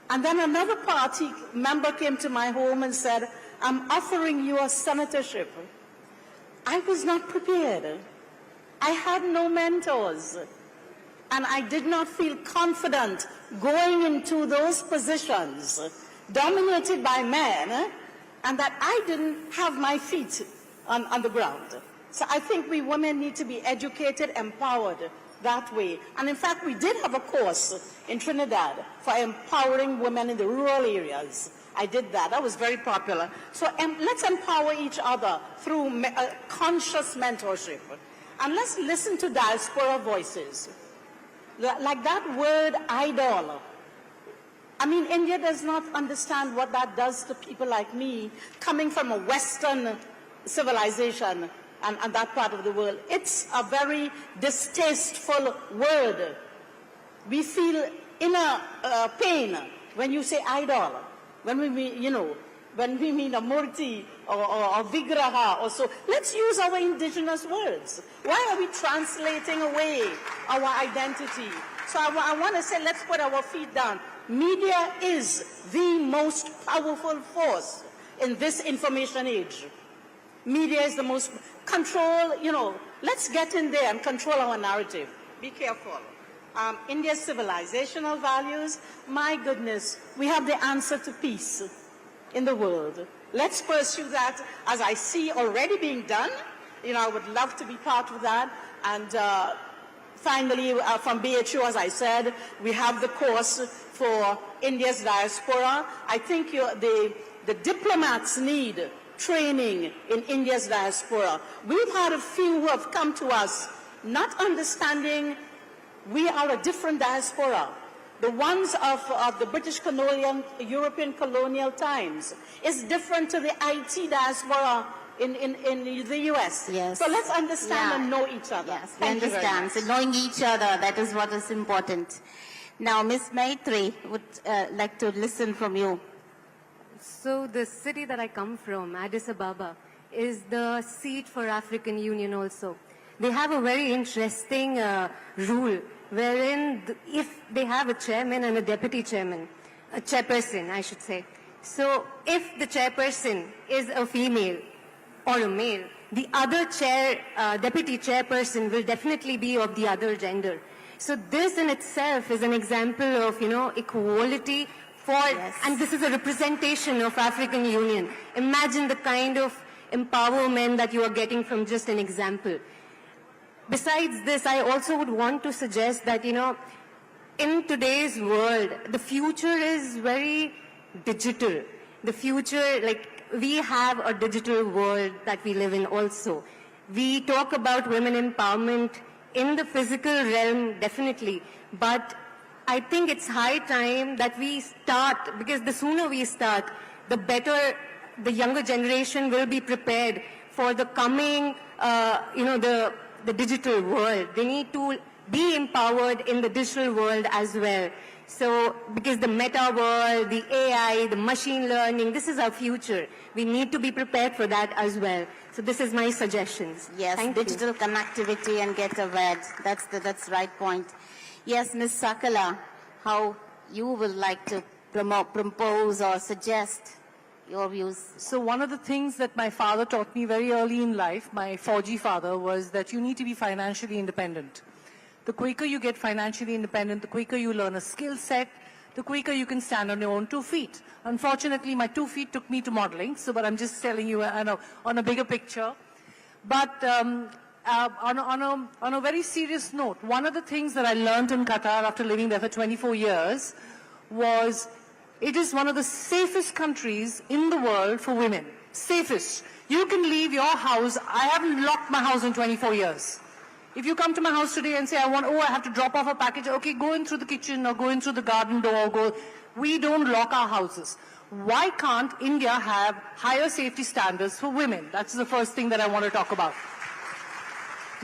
And then another party member came to my home and said, I'm offering you a senatorship. I was not prepared. I had no mentors. And I did not feel confident going into those positions dominated by men, and that I didn't have my feet on the ground. So I think we women need to be educated, empowered that way. And in fact, we did have a course in Trinidad for empowering women in the rural areas. I did that. That was very popular. So let's empower each other through conscious mentorship. And let's listen to diaspora voices. Like that word idol. I mean, India does not understand what that does to people like me, coming from a Western civilization and that part of the world. It's a very distasteful word. We feel inner pain when you say idol, when we mean, when we mean a murti or vigraha or so. Let's use our indigenous words. Why are we translating away our identity? So I want to say, let's put our feet down. Media is the most powerful force in this information age. Media is the most control, let's get in there and control our narrative. Be careful. India's civilizational values, my goodness, we have the answer to peace in the world. Let's pursue that, as I see already being done. I would love to be part of that. And finally, from BHU, as I said, we have the course for India's diaspora. I think the diplomats need training in India's diaspora. We've had a few who have come to us not understanding we are a different diaspora. The ones of the British colonial, European colonial times is different to the IT diaspora in the US. Yes. So let's understand and know each other. Yes, we understand. So knowing each other, that is what is important. Now, Ms. Maitri would like to listen from you. So the city that I come from, Addis Ababa, is the seat for African Union also. They have a very interesting rule wherein if they have a chairman and a deputy chairman, a chairperson, I should say. So if the chairperson is a female or a male, the other deputy chairperson will definitely be of the other gender. So this in itself is an example of, equality for, and this is a representation of African Union. Imagine the kind of empowerment that you are getting from just an example. Besides this, I also would want to suggest that, in today's world, the future is very digital. The future, we have a digital world that we live in also. We talk about women empowerment in the physical realm, definitely, but I think it's high time that we start, because the sooner we start, the better the younger generation will be prepared for the coming, the digital world. They need to be empowered in the digital world as well. So, because the meta world, the AI, the machine learning, this is our future. We need to be prepared for that as well. So this is my suggestions. Yes, digital connectivity and get aware. That's the right point. Yes, Ms. Sakala, how you would like to propose or suggest your views? So one of the things that my father taught me very early in life, my 4G father, was that you need to be financially independent. The quicker you get financially independent, the quicker you learn a skill set, the quicker you can stand on your own 2 feet. Unfortunately, my 2 feet took me to modeling, but I'm just telling you on a bigger picture. But on a very serious note, one of the things that I learned in Qatar after living there for 24 years was it is one of the safest countries in the world for women. Safest. You can leave your house. I haven't locked my house in 24 years. If you come to my house today and say, I have to drop off a package, okay, go in through the kitchen or go in through the garden door, we don't lock our houses. Why can't India have higher safety standards for women? That's the first thing that I want to talk about.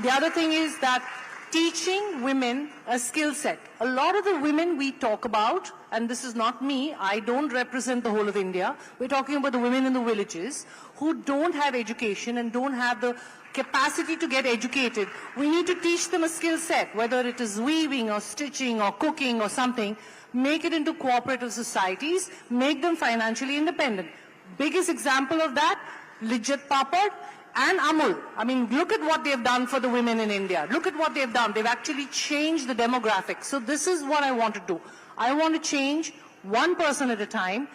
The other thing is that teaching women a skill set. A lot of the women we talk about, and this is not me, I don't represent the whole of India, we're talking about the women in the villages who don't have education and don't have the capacity to get educated. We need to teach them a skill set, whether it is weaving or stitching or cooking or something, make it into cooperative societies, make them financially independent. Biggest example of that, Lijjat Papad and Amul. I mean, look at what they've done for the women in India. Look at what they've done. They've actually changed the demographics. So this is what I want to do. I want to change one person at a time,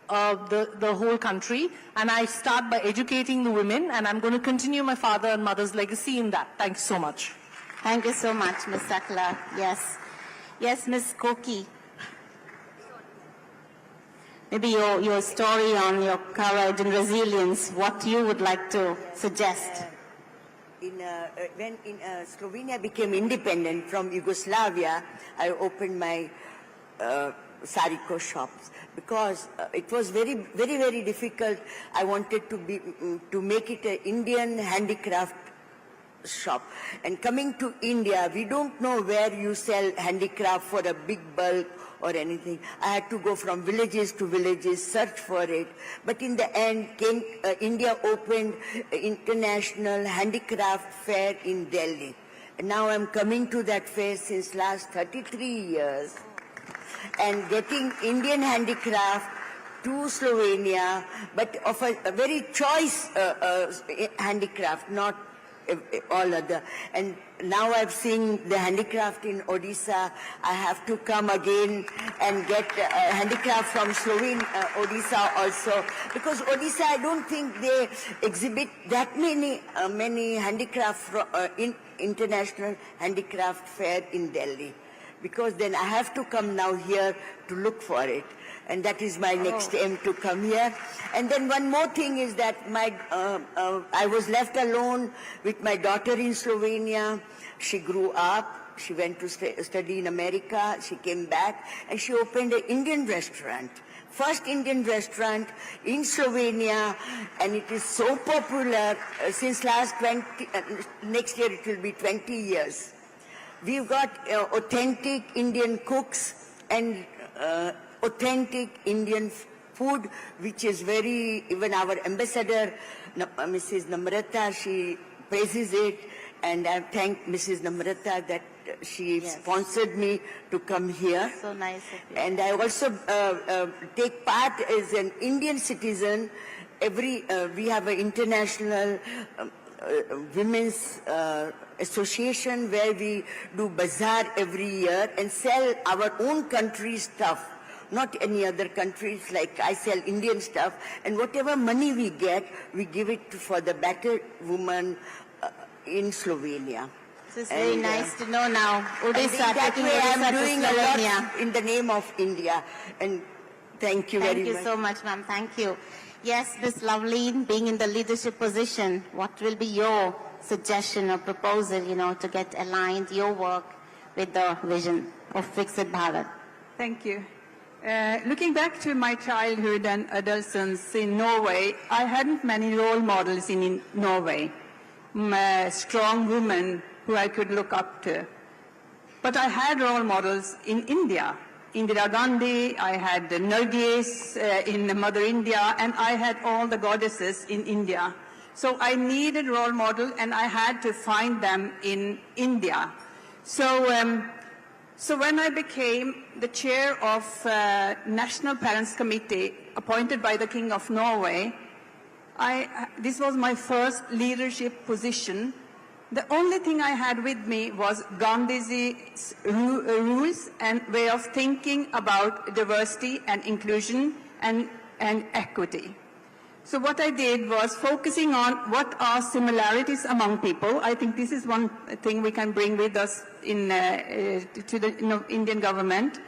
the whole country, and I start by educating the women, and I'm going to continue my father and mother's legacy in that. Thank you so much. Thank you so much, Ms. Sakla. Yes. Yes, Ms. Koki. Maybe your story on your courage and resilience, what you would like to suggest. when Slovenia became independent from Yugoslavia, I opened my sariko shops because it was very difficult. I wanted to make it an Indian handicraft shop. And coming to India, we don't know where you sell handicraft for a big bulk or anything. I had to go from villages to villages, search for it. But in the end, India opened International Handicraft Fair in Delhi. And now I'm coming to that fair since last 33 years. And getting Indian handicraft to Slovenia, but of a very choice handicraft, not all other. And now I've seen the handicraft in Odisha. I have to come again and get handicraft from Odisha also, because Odisha, I don't think they exhibit that many handicraft in International Handicraft Fair in Delhi, because then I have to come now here to look for it. And that is my next aim, to come here. And then one more thing is that I was left alone with my daughter in Slovenia. She grew up, she went to study in America, she came back, and she opened an Indian restaurant. First Indian restaurant in Slovenia, and it is so popular since last next year it will be 20 years. We've got authentic Indian cooks and authentic Indian food, which is even our ambassador, Mrs. Namrata, she praises it, and I thank Mrs. Namrata that she sponsored me to come here. So nice of you. And I also take part as an Indian citizen. We have an international women's association where we do bazaar every year and sell our own country stuff. Not any other countries, like I sell Indian stuff, and whatever money we get, we give it for the battered woman in Slovenia. This is very nice to know now. Odisha, taking I'm Odisha doing to a Slovenia. lot in the name of India, and thank you very much. Thank you so much, ma'am. Thank you. Yes, Ms. Loveleen, being in the leadership position, what will be your suggestion or proposal, to get aligned your work with the vision of Viksit Bharat? Thank you. Looking back to my childhood and adolescence in Norway, I hadn't many role models in Norway, strong women who I could look up to. But I had role models in India. Indira Gandhi, I had Nargis in Mother India, and I had all the goddesses in India. So I needed role model, and I had to find them in India. So when I became the chair of National Parents Committee appointed by the King of Norway, this was my first leadership position. The only thing I had with me was Gandhi's rules and way of thinking about diversity and inclusion and equity. So what I did was focusing on what are similarities among people. I think this is one thing we can bring with us to the Indian government.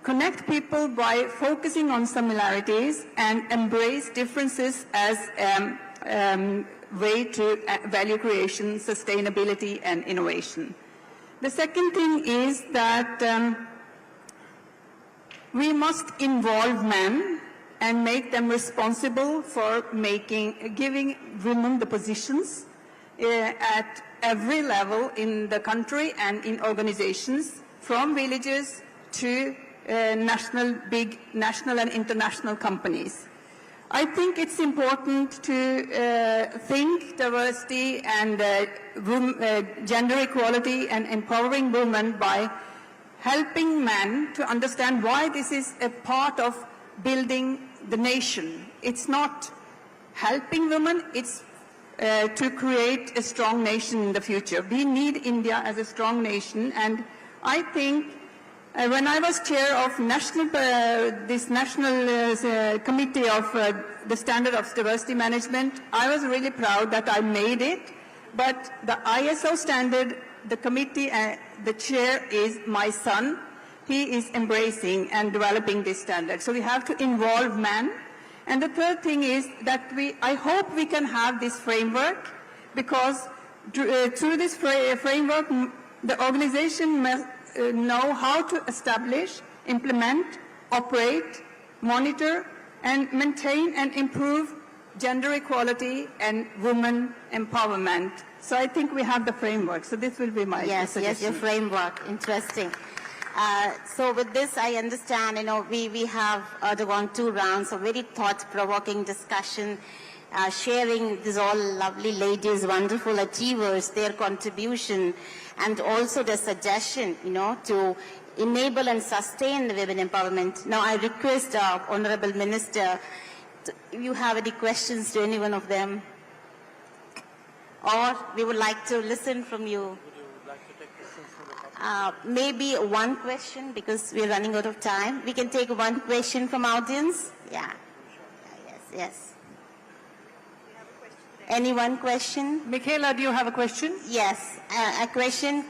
Connect people by focusing on similarities and embrace differences as way to value creation, sustainability, and innovation. The second thing is that we must involve men and make them responsible for giving women the positions at every level in the country and in organizations, from villages to big national and international companies. I think it's important to think diversity and gender equality and empowering women by helping men to understand why this is a part of building the nation. It's not helping women, it's to create a strong nation in the future. We need India as a strong nation, and I think when I was chair of this national committee of the standard of diversity management, I was really proud that I made it. But the ISO standard, the committee, the chair is my son. He is embracing and developing this standard. So we have to involve men. And the third thing is that I hope we can have this framework, because Through this framework, the organization must know how to establish, implement, operate, monitor, and maintain and improve gender equality and women empowerment. So I think we have the framework. So this will be my suggestion. Yes, your framework. Interesting. So with this, I understand, we have undergone 2 rounds of very thought-provoking discussion, sharing these all lovely ladies, wonderful achievers, their contribution, and also the suggestion, to enable and sustain the women empowerment. Now, I request our Honorable Minister, if you have any questions to any one of them, or we would like to listen from you. Would you like to take questions from the public? Maybe one question, because we're running out of time. We can take one question from audience. Yeah. Yes. Any one question? Michaela, do you have a question? Yes, a question.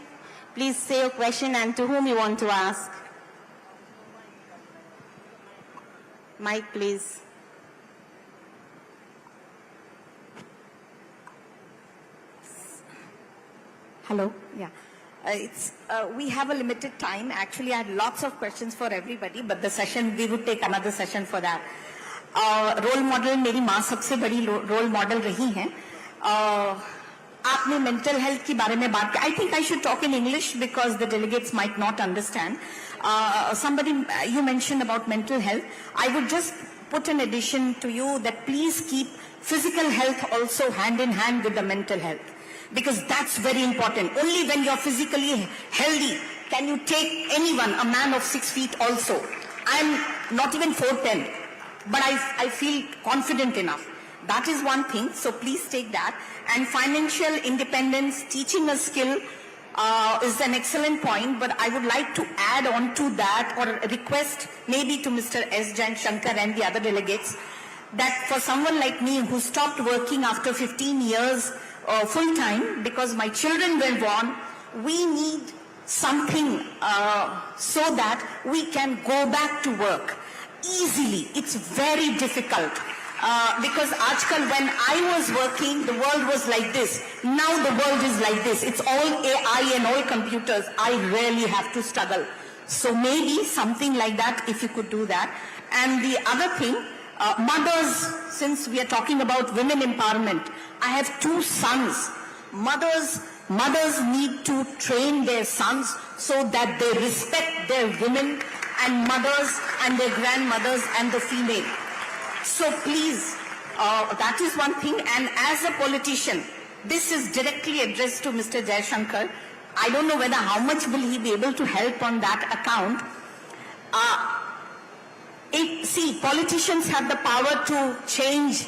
Please say your question and to whom you want to ask. Mike, please. Hello. Yeah. We have a limited time. Actually, I had lots of questions for everybody, but the session, we would take another session for that. Role model, मेरी माँ सबसे बड़ी role model रही हैं. आपने mental health की बारे में बात की. I think I should talk in English because the delegates might not understand. You mentioned about mental health. I would just put an addition to you that please keep physical health also hand in hand with the mental health. Because that's very important. Only when you're physically healthy can you take anyone, a man of 6 feet also. I'm not even 4'10", but I feel confident enough. That is one thing, so please take that. And financial independence, teaching a skill is an excellent point, but I would like to add on to that, or request maybe to Mr. S. Jain Shankar and the other delegates, that for someone like me who stopped working after 15 years full time because my children were born, we need something so that we can go back to work easily. It's very difficult because aajkal when I was working, the world was like this. Now the world is like this. It's all AI and all computers. I really have to struggle. So maybe something like that, if you could do that. And the other thing, mothers, since we are talking about women empowerment, I have 2 sons. Mothers need to train their sons so that they respect their women and mothers and their grandmothers and the female. So please, that is one thing. And as a politician, this is directly addressed to Mr. Jaishankar. I don't know whether how much will he be able to help on that account. See, politicians have the power to change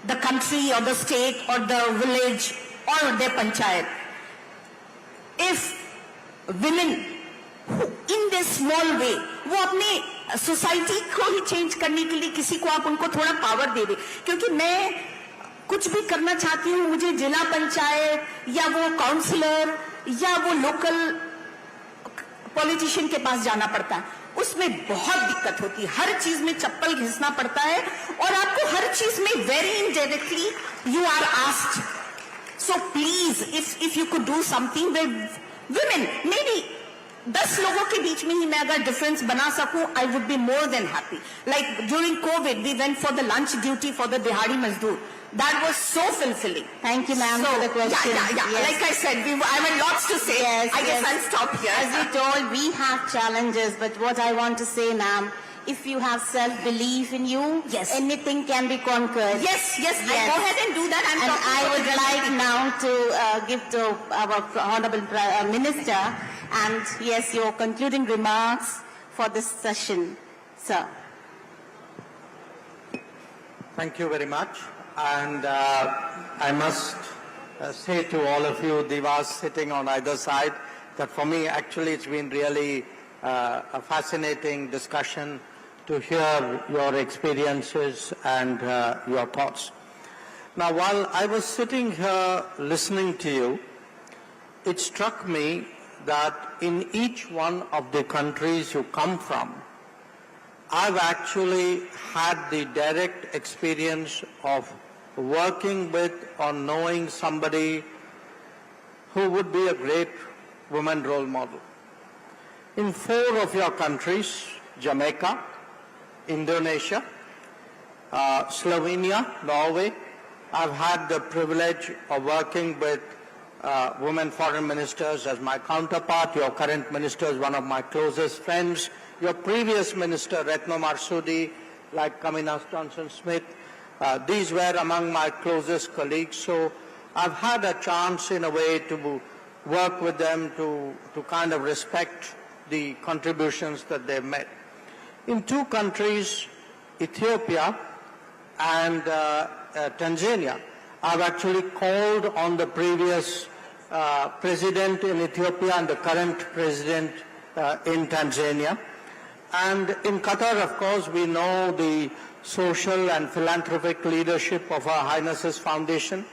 the country or the state or the village or their panchayat. If women in their small way, वो अपने society को ही change करने के लिए किसी को आप उनको थोड़ा power दे दे, क्योंकि मैं कुछ भी करना चाहती हूँ, मुझे जिला पंचायत या वो काउंसलर या वो लोकल पॉलिटिशियन के पास जाना पड़ता है. उसमें बहुत दिक्कत होती है, हर चीज में चप्पल घिसना पड़ता है और आपको हर चीज में very indirectly you are asked. So please, if you could do something where women, maybe 10 लोगों के बीच में ही मैं अगर difference बना सकूं, I would be more than happy. Like during COVID, we went for the lunch duty for the Dihadi Mazdoor. That was so fulfilling. Thank you, ma'am, for the question. Yeah. Yes. Like I said, I have lots to say. Yes, I guess I'll stop here. As we told, we have challenges, but what I want to say, ma'am, if you have self-belief in you, anything can be conquered. Yes. Go ahead and do that. And I would like now to give to our Honorable Minister, and yes, your concluding remarks for this session, sir. Thank you very much. And I must say to all of you divas sitting on either side that for me actually it's been really a fascinating discussion to hear your experiences and your thoughts. Now, while I was sitting here listening to you, it struck me that in each one of the countries you come from, I've actually had the direct experience of working with or knowing somebody who would be a great woman role model. In 4 of your countries, Jamaica, Indonesia, Slovenia, Norway, I've had the privilege of working with women foreign ministers as my counterpart. Your current minister is one of my closest friends. Your previous minister, Retno Marsudi, like Kamina Johnson-Smith, these were among my closest colleagues. So I've had a chance in a way to work with them to kind of respect the contributions that they've made. In 2 countries, Ethiopia and Tanzania, I've actually called on the previous president in Ethiopia and the current president in Tanzania. And in Qatar, of course, we know the social and philanthropic leadership of Her Highness's Foundation.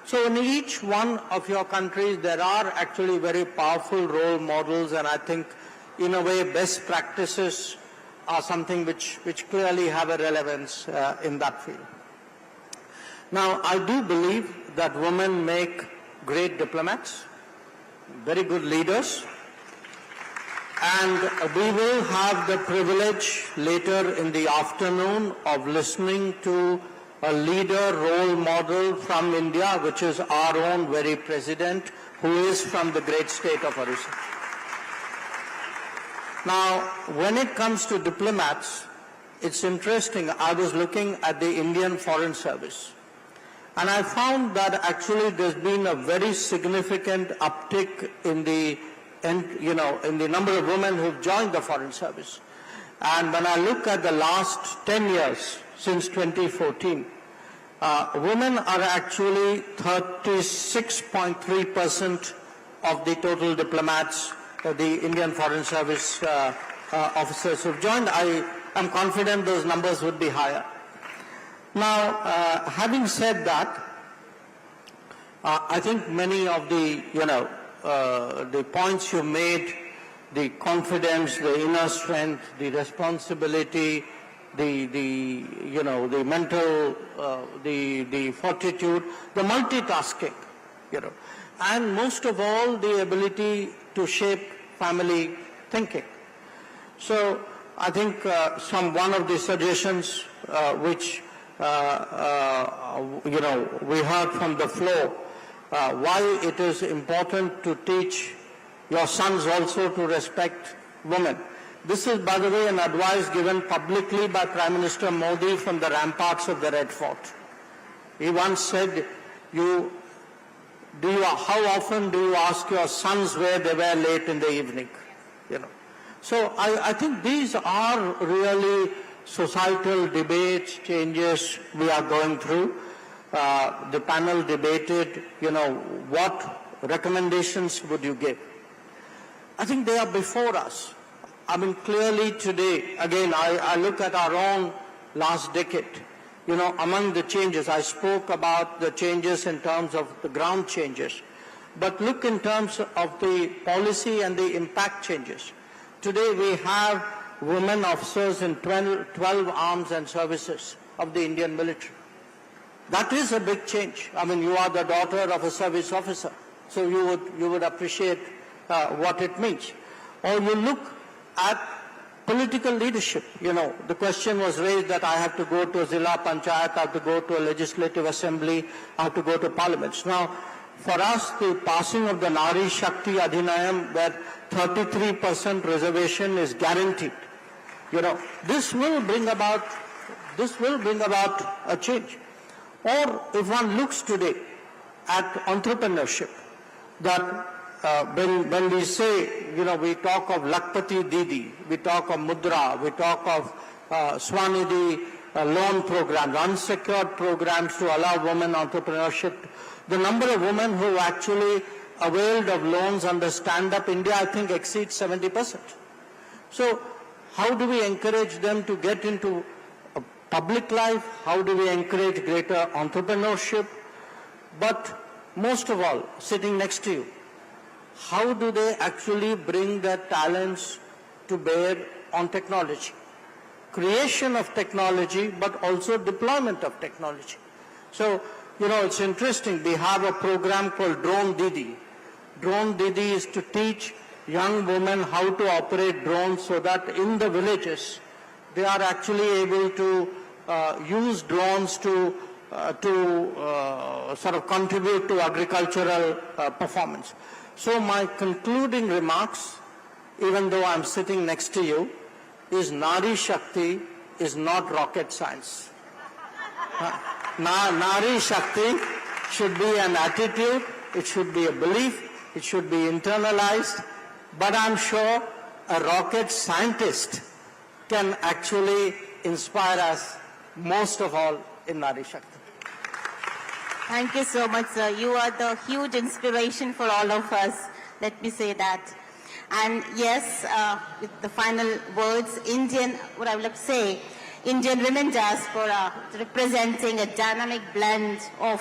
So in each one of your countries, there are actually very powerful role models, and I think, in a way, best practices are something which clearly have a relevance in that field. Now, I do believe that women make great diplomats, very good leaders, and we will have the privilege later in the afternoon of listening to a leader role model from India, which is our own very president, who is from the great state of Odisha. Now, when it comes to diplomats, it's interesting. I was looking at the Indian Foreign Service, and I found that actually there's been a very significant uptick in the number of women who've joined the Foreign Service. And when I look at the last 10 years, since 2014, women are actually 36.3% of the total diplomats, the Indian Foreign Service officers who've joined. I am confident those numbers would be higher. Now, having said that, I think many of the, the points you made, the confidence, the inner strength, the responsibility, the mental, the fortitude, the multitasking, and most of all, the ability to shape family thinking. So I think one of the suggestions which we heard from the floor, why it is important to teach your sons also to respect women. This is, by the way, an advice given publicly by Prime Minister Modi from the ramparts of the Red Fort. He once said, how often do you ask your sons where they were late in the evening? So I think these are really societal debates, changes we are going through. The panel debated, what recommendations would you give? I think they are before us. I mean, clearly today, again, I look at our own last decade. Among the changes, I spoke about the changes in terms of the ground changes. But look in terms of the policy and the impact changes. Today we have women officers in 12 arms and services of the Indian military. That is a big change. I mean, you are the daughter of a service officer, so you would appreciate what it means. Or you look at political leadership. The question was raised that I have to go to a Zilla Panchayat, I have to go to a legislative assembly, I have to go to parliaments. Now, for us, the passing of the Nari Shakti Adhinayam, where 33% reservation is guaranteed, this will bring about a change. Or if one looks today at entrepreneurship, that when we say, we talk of Lakpati Didi, we talk of Mudra, we talk of Swanidhi loan programs, unsecured programs to allow women entrepreneurship, the number of women who actually availed of loans under Stand Up India, I think, exceeds 70%. So how do we encourage them to get into public life? How do we encourage greater entrepreneurship? But most of all, sitting next to you, how do they actually bring their talents to bear on technology? Creation of technology, but also deployment of technology. So, it's interesting. We have a program called Drone Didi, Drone Didi is to teach young women how to operate drones so that in the villages they are actually able to use drones to sort of contribute to agricultural performance. So my concluding remarks, even though I'm sitting next to you, is Nari Shakti is not rocket science. Nari Shakti should be an attitude, it should be a belief, it should be internalized, but I'm sure a rocket scientist can actually inspire us most of all in Nari Shakti. Thank you so much, sir. You are the huge inspiration for all of us. Let me say that. And yes, with the final words, what I would like to say, Indian women diaspora representing a dynamic blend of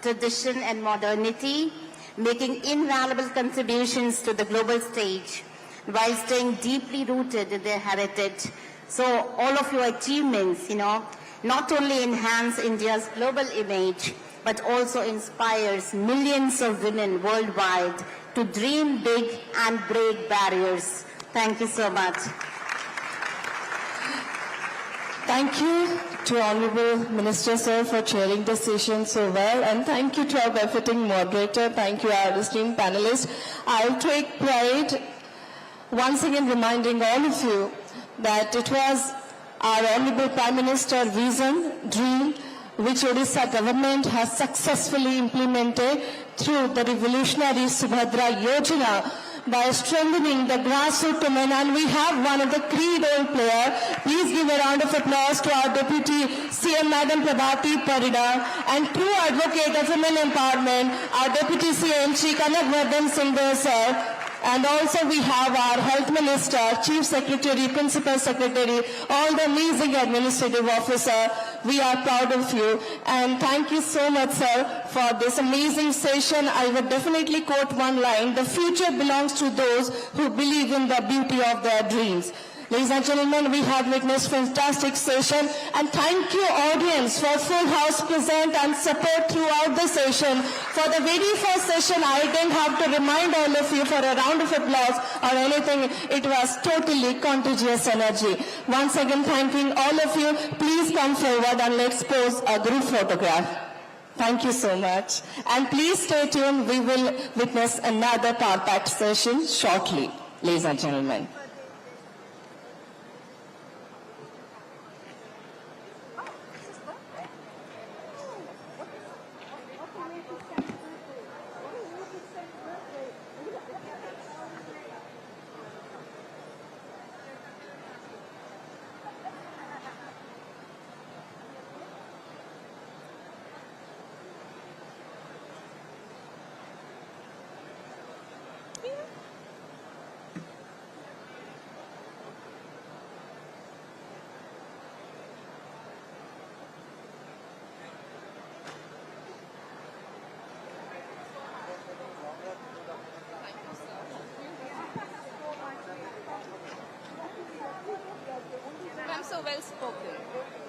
tradition and modernity, making invaluable contributions to the global stage while staying deeply rooted in their heritage. So all of your achievements, not only enhance India's global image, but also inspires millions of women worldwide to dream big and break barriers. Thank you so much. Thank you to Honorable Minister Sir for chairing the session so well, and thank you to our befitting moderator. Thank you, our esteemed panelists. I'll take pride once again reminding all of you that it was our Honorable Prime Minister's vision, dream, which Odisha government has successfully implemented through the revolutionary Subhadra Yojana by strengthening the grassroots women, and we have one of the key role players. Please give a round of applause to our Deputy CM Madam Pravatiparida, and true advocate of women empowerment, our Deputy CM Shri Kanakvardhan Singh sir. And also we have our Health Minister, Chief Secretary, Principal Secretary, all the amazing administrative officer. We are proud of you. And thank you so much, sir, for this amazing session. I would definitely quote one line: the future belongs to those who believe in the beauty of their dreams. Ladies and gentlemen, we have witnessed fantastic session, and thank you audience for full house present and support throughout the session. For the very first session, I didn't have to remind all of you for a round of applause or anything. It was totally contagious energy. Once again, thanking all of you. Please come forward and let's pose a group photograph. Thank you so much. And please stay tuned. We will witness another power-packed session shortly, ladies and gentlemen. I'm so well spoken.